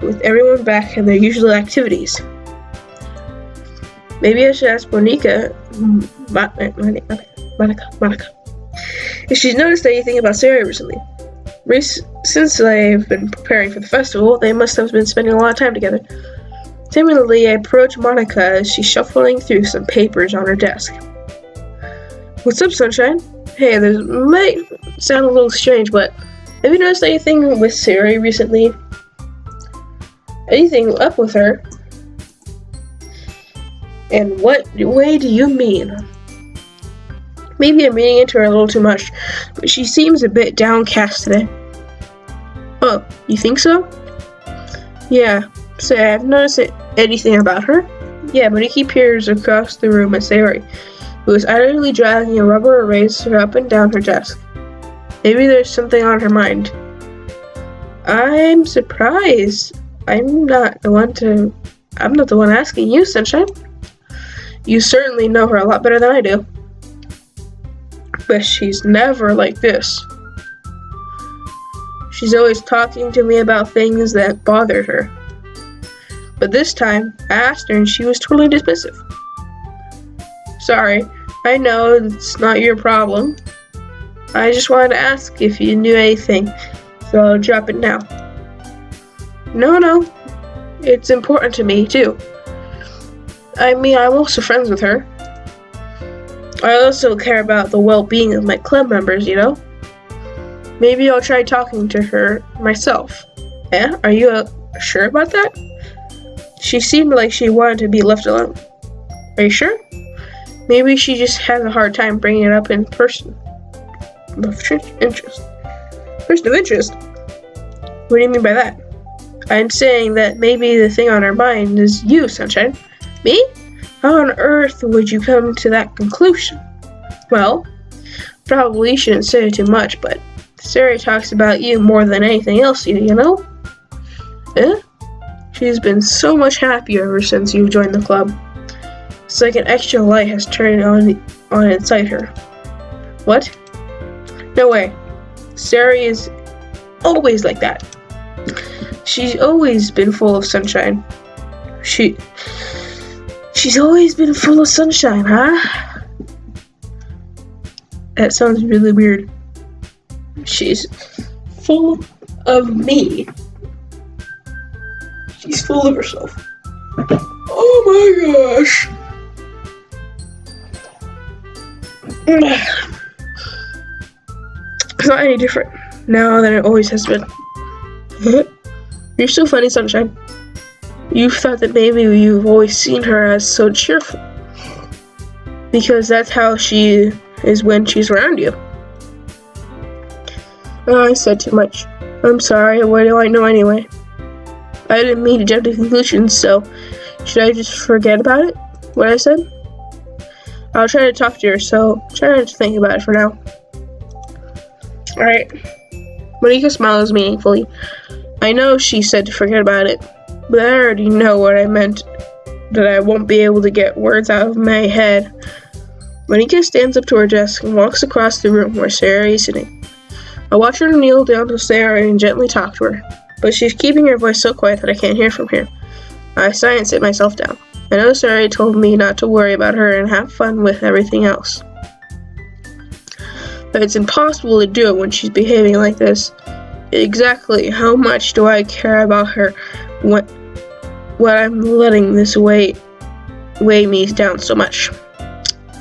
with everyone back in their usual activities. Maybe I should ask Monica, if she's noticed anything about Sayori recently. Since they've been preparing for the festival, they must have been spending a lot of time together. Timidly, I approach Monica as she's shuffling through some papers on her desk. What's up, Sunshine? Hey, this might sound a little strange, but have you noticed anything with Sayori recently? Anything up with her? And what way do you mean? Maybe I'm reading into her a little too much, but she seems a bit downcast today. Oh, you think so? Yeah, so I've noticed anything about her? Yeah, Monika peers across the room at Sayori, who is idly dragging a rubber eraser up and down her desk. Maybe there's something on her mind. I'm surprised. I'm not the one asking you, Sunshine. You certainly know her a lot better than I do. But she's never like this. She's always talking to me about things that bothered her. But this time, I asked her and she was totally dismissive. Sorry, I know it's not your problem. I just wanted to ask if you knew anything, so I'll drop it now. No, it's important to me too. I mean, I'm also friends with her. I also care about the well-being of my club members, you know? Maybe I'll try talking to her myself. Yeah? Are you sure about that? She seemed like she wanted to be left alone. Are you sure? Maybe she just has a hard time bringing it up in person. Interest. Person of interest? What do you mean by that? I'm saying that maybe the thing on her mind is you, Sunshine. Me? How on earth would you come to that conclusion? Well, probably shouldn't say too much, but Sayori talks about you more than anything else, you know? Eh? She's been so much happier ever since you've joined the club. It's like an extra light has turned on inside her. What? No way. Sayori is always like that. She's always been full of sunshine. She's always been full of sunshine, huh? That sounds really weird. She's full of me. She's full of herself. Oh my gosh. It's not any different now than it always has been. You're so funny, Sunshine. You thought that maybe you've always seen her as so cheerful. Because that's how she is when she's around you. Oh, I said too much. I'm sorry, what do I know anyway? I didn't mean to jump to conclusions, so should I just forget about it? What I said? I'll try to talk to her, so try not to think about it for now. Alright. Monika smiles meaningfully. I know she said to forget about it, but I already know what I meant, that I won't be able to get words out of my head. Monika stands up to her desk and walks across the room where Sayori is sitting. I watch her kneel down to Sayori and gently talk to her, but she's keeping her voice so quiet that I can't hear from here. I sigh and sit myself down. I know Sayori told me not to worry about her and have fun with everything else. But it's impossible to do it when she's behaving like this. Exactly how much do I care about her when I'm letting this weigh me down so much?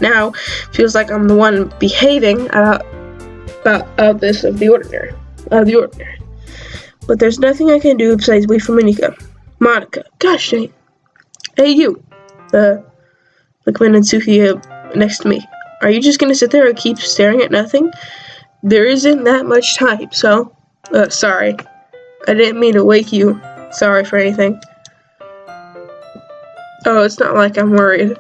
Now, feels like I'm the one behaving out of the ordinary. But there's nothing I can do besides wait for Monika. Gosh dang. Hey you. Look when Natsuki next to me. Are you just gonna sit there and keep staring at nothing? There isn't that much time, so... sorry. I didn't mean to wake you. Sorry for anything. Oh, it's not like I'm worried.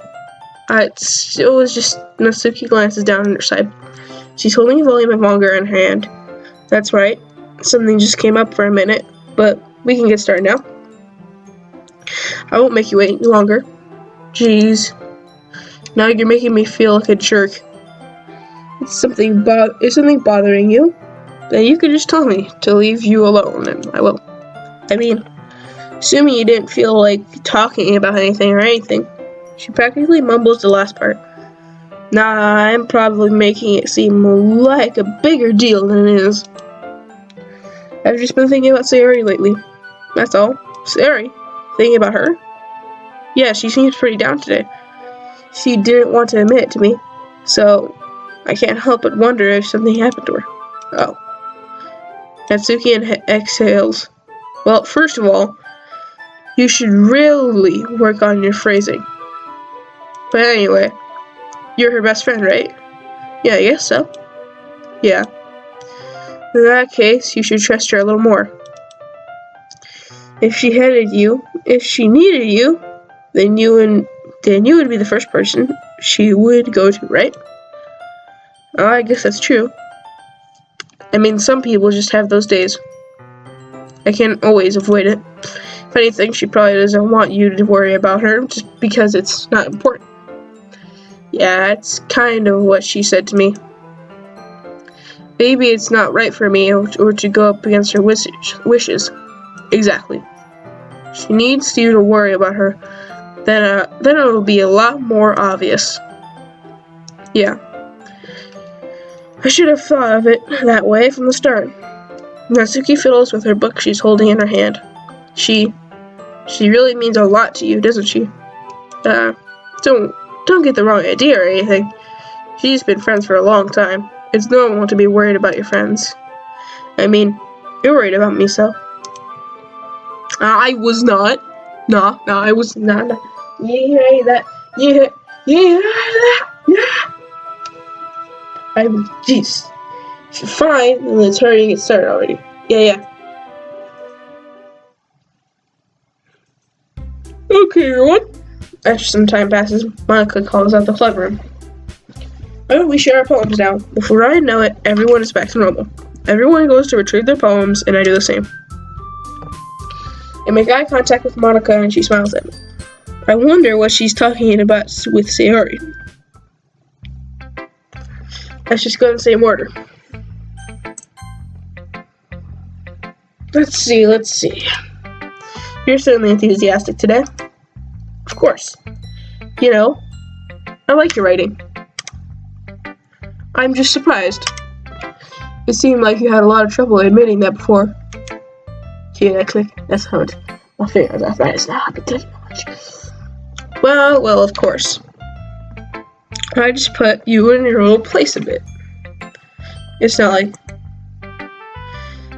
It was just... Natsuki glances down on her side. She's holding a volume of manga in her hand. That's right. Something just came up for a minute, but we can get started now. I won't make you wait any longer. Jeez. Now you're making me feel like a jerk. Is something bothering you? Then you could just tell me to leave you alone, and I will. I mean, assuming you didn't feel like talking about anything. She practically mumbles the last part. Nah, I'm probably making it seem like a bigger deal than it is. I've just been thinking about Sayori lately. That's all. Sayori? Thinking about her? Yeah, she seems pretty down today. She didn't want to admit it to me, so I can't help but wonder if something happened to her. Oh. Natsuki exhales. Well, first of all, you should really work on your phrasing. But anyway, you're her best friend, right? Yeah, I guess so. Yeah. In that case, you should trust her a little more. If she needed you, then you would be the first person she would go to, right? I guess that's true. I mean, some people just have those days. I can't always avoid it. If anything, she probably doesn't want you to worry about her just because it's not important. Yeah, it's kind of what she said to me. Maybe it's not right for me or to go up against her wishes. Exactly. She needs you to worry about her. Then it'll be a lot more obvious. Yeah. I should have thought of it that way from the start. Natsuki fiddles with her book she's holding in her hand. She really means a lot to you, doesn't she? Don't get the wrong idea or anything. She's been friends for a long time. It's normal to be worried about your friends. I mean, you're worried about me, so. I was not. No, I was not. You hear that? You hear that? Yeah. Jeez. Fine, and let's hurry and get started already. Yeah. Okay, everyone. After some time passes, Monika calls out the club room. Oh, we share our poems now. Before I know it, everyone is back to normal. Everyone goes to retrieve their poems, and I do the same. I make eye contact with Monika, and she smiles at me. I wonder what she's talking about with Sayori. Let's just go in the same order. Let's see. You're certainly enthusiastic today. Of course. You know, I like your writing. I'm just surprised. It seemed like you had a lot of trouble admitting that before. See, that's how my fingers are right now. I can tell you much. Well, of course. I just put you in your little place a bit. It's not like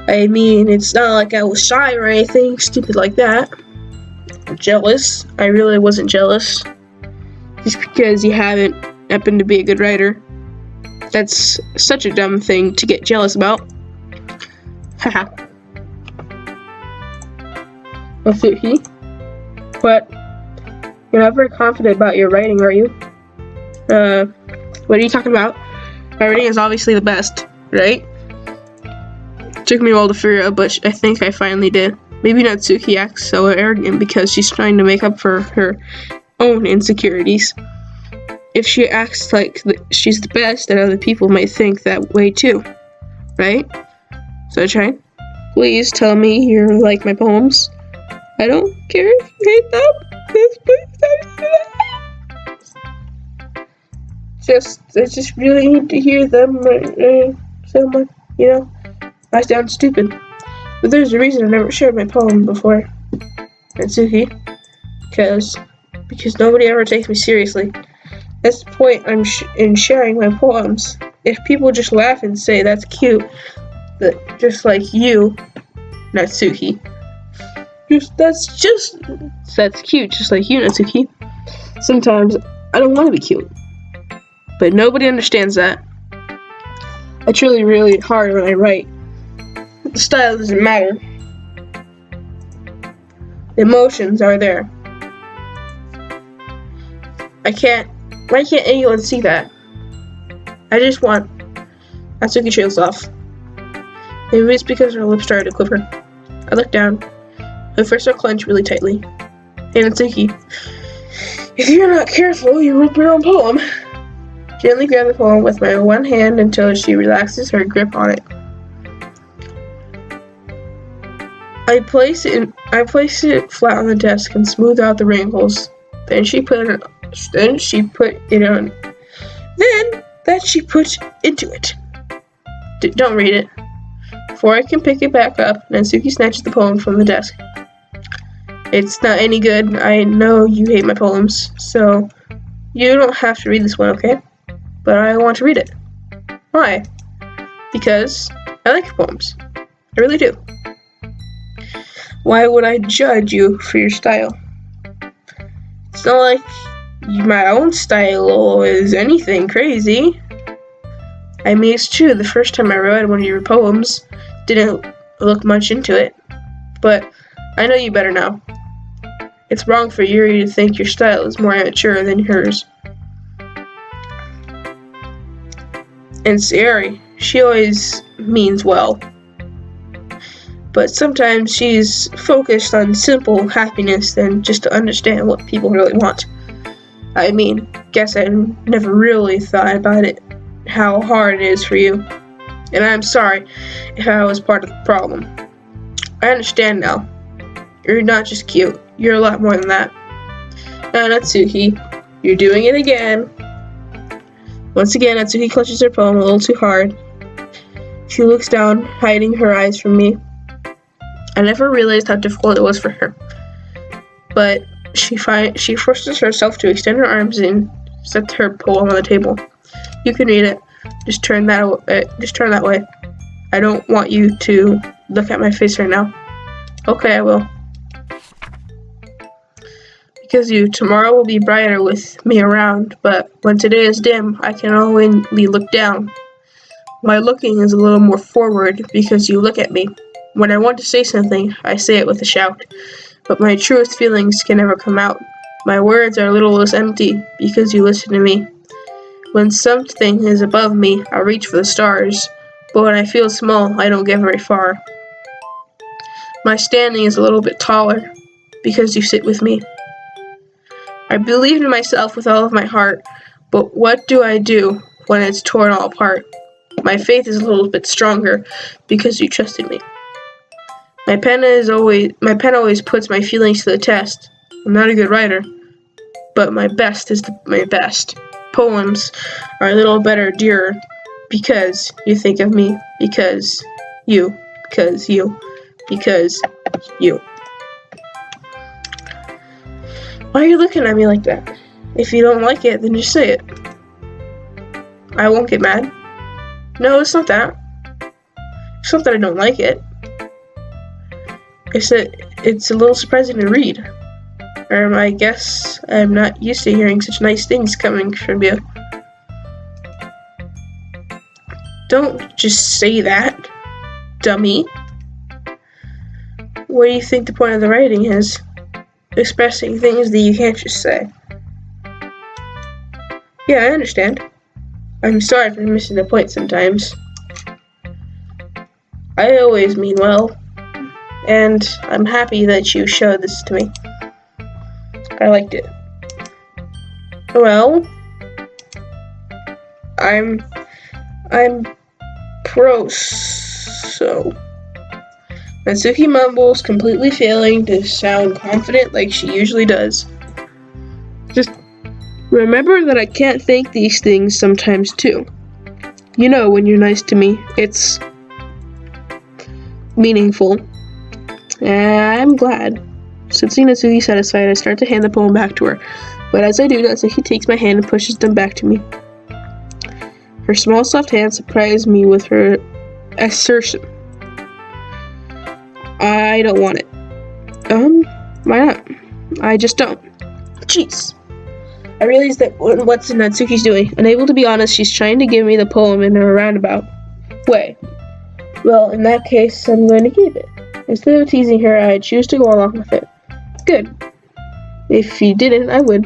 I mean, it's not like I was shy or anything stupid like that. Or jealous. I really wasn't jealous. Just because you haven't happened to be a good writer. That's such a dumb thing to get jealous about. Haha. Natsuki? What? You're not very confident about your writing, are you? What are you talking about? My writing is obviously the best, right? Took me a while to figure out, but I think I finally did. Maybe Natsuki acts so arrogant because she's trying to make up for her own insecurities. If she acts like she's the best, then other people might think that way too, right? Sunshine, please tell me you like my poems. I don't care if you hate them. Please tell me that. I just really need to hear them. Someone, I sound stupid. But there's a reason I never shared my poem before, Natsuki. Because nobody ever takes me seriously. That's the point in sharing my poems. If people just laugh and say that's cute, just like you, Natsuki. That's cute, just like you, Natsuki. Sometimes I don't want to be cute, but nobody understands that. I truly, really hard when I write. The style doesn't matter. The emotions are there. Why can't anyone see that? I just want Natsuki trails off. Maybe it's because her lips started to quiver. I looked down. My fists are clenched really tightly. Hey Natsuki, if you're not careful, you rip your own poem. Gently grab the poem with my one hand until she relaxes her grip on it. I place it flat on the desk and smooth out the wrinkles. Then she put into it. Don't read it. Before I can pick it back up, Natsuki snatches the poem from the desk. It's not any good. I know you hate my poems, so you don't have to read this one, okay? But I want to read it. Why? Because I like your poems. I really do. Why would I judge you for your style? It's not like my own style is anything crazy. I mean, it's true, the first time I read one of your poems, didn't look much into it. But I know you better now. It's wrong for Yuri to think your style is more immature than hers. And Sayori, she always means well. But sometimes she's focused on simple happiness than just to understand what people really want. I mean, guess I never really thought about it, how hard it is for you. And I'm sorry if I was part of the problem. I understand now. You're not just cute, you're a lot more than that. Now Natsuki, you're doing it again. Once again, Natsuki clutches her poem a little too hard. She looks down, hiding her eyes from me. I never realized how difficult it was for her. But she forces herself to extend her arms and set her poem on the table. You can read it. Just turn that way. I don't want you to look at my face right now. Okay, I will. Because tomorrow will be brighter with me around, but when today is dim, I can only look down. My looking is a little more forward because you look at me. When I want to say something, I say it with a shout, but my truest feelings can never come out. My words are a little less empty because you listen to me. When something is above me, I reach for the stars, but when I feel small, I don't get very far. My standing is a little bit taller because you sit with me. I believed in myself with all of my heart, but what do I do when it's torn all apart? My faith is a little bit stronger because you trusted me. My pen always puts my feelings to the test. I'm not a good writer, but my best is my best. Poems are a little better, dearer, because you think of me, because you. Why are you looking at me like that? If you don't like it, then just say it. I won't get mad. No, it's not that. It's not that I don't like it. It's a little surprising to read. I guess I'm not used to hearing such nice things coming from you. Don't just say that, dummy. What do you think the point of the writing is? Expressing things that you can't just say. Yeah, I understand. I'm sorry for missing the point sometimes. I always mean well, and I'm happy that you showed this to me. I liked it. Well, I'm pro, so... Natsuki mumbles, completely failing to sound confident like she usually does. Just remember that I can't think these things sometimes too. You know, when you're nice to me, it's meaningful. I'm glad. Sensing Natsuki satisfied, I start to hand the poem back to her. But as I do, Natsuki takes my hand and pushes them back to me. Her small soft hand surprised me with her assertion. I don't want it. Why not? I just don't. Jeez. I realize that what's Natsuki's doing. Unable to be honest, she's trying to give me the poem in a roundabout way. Well, in that case, I'm going to keep it. Instead of teasing her, I'd choose to go along with it. Good. If you didn't, I would.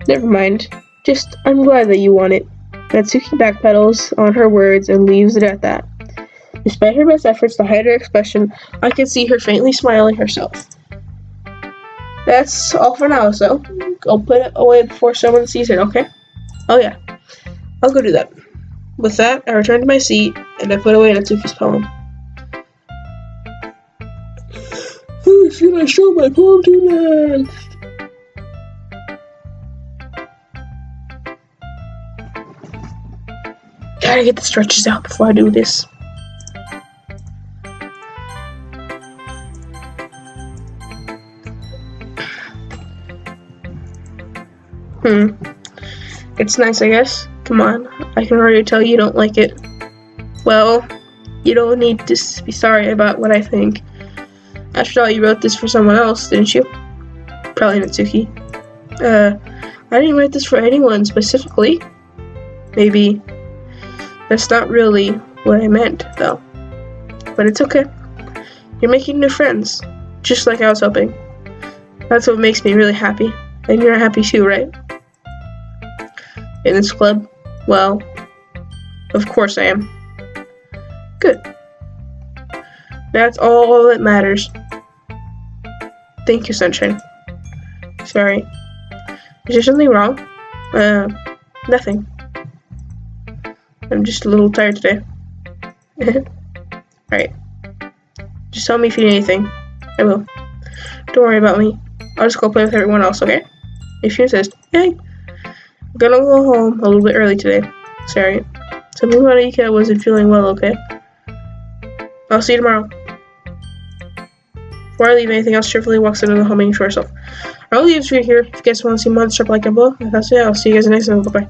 Never mind. Just, I'm glad that you want it. Natsuki backpedals on her words and leaves it at that. Despite her best efforts to hide her expression, I can see her faintly smiling herself. That's all for now, so I'll put it away before someone sees it, okay? Oh yeah, I'll go do that. With that, I return to my seat, and I put away Natsuki's poem. Who should I show my poem to next? Gotta get the stretches out before I do this. It's nice, I guess. Come on, I can already tell you don't like it. Well, you don't need to be sorry about what I think. After all, you wrote this for someone else, didn't you? Probably Natsuki. I didn't write this for anyone specifically. Maybe. That's not really what I meant, though. But it's okay. You're making new friends, just like I was hoping. That's what makes me really happy. And you're happy too, right? In this club? Well, of course I am. Good. That's all that matters. Thank you, Sunshine. Sorry. Is there something wrong? Nothing. I'm just a little tired today. Alright. Just tell me if you need anything. I will. Don't worry about me. I'll just go play with everyone else, okay? If you insist. Hey! I'm gonna go home a little bit early today. Sorry. Tell me about Ika wasn't feeling well, okay? I'll see you tomorrow. Before I leave, anything else cheerfully walks into the home making sure herself. I'll leave this right here. If you guys want to see more of the stuff like that below, I'll see you guys next time. Bye-bye.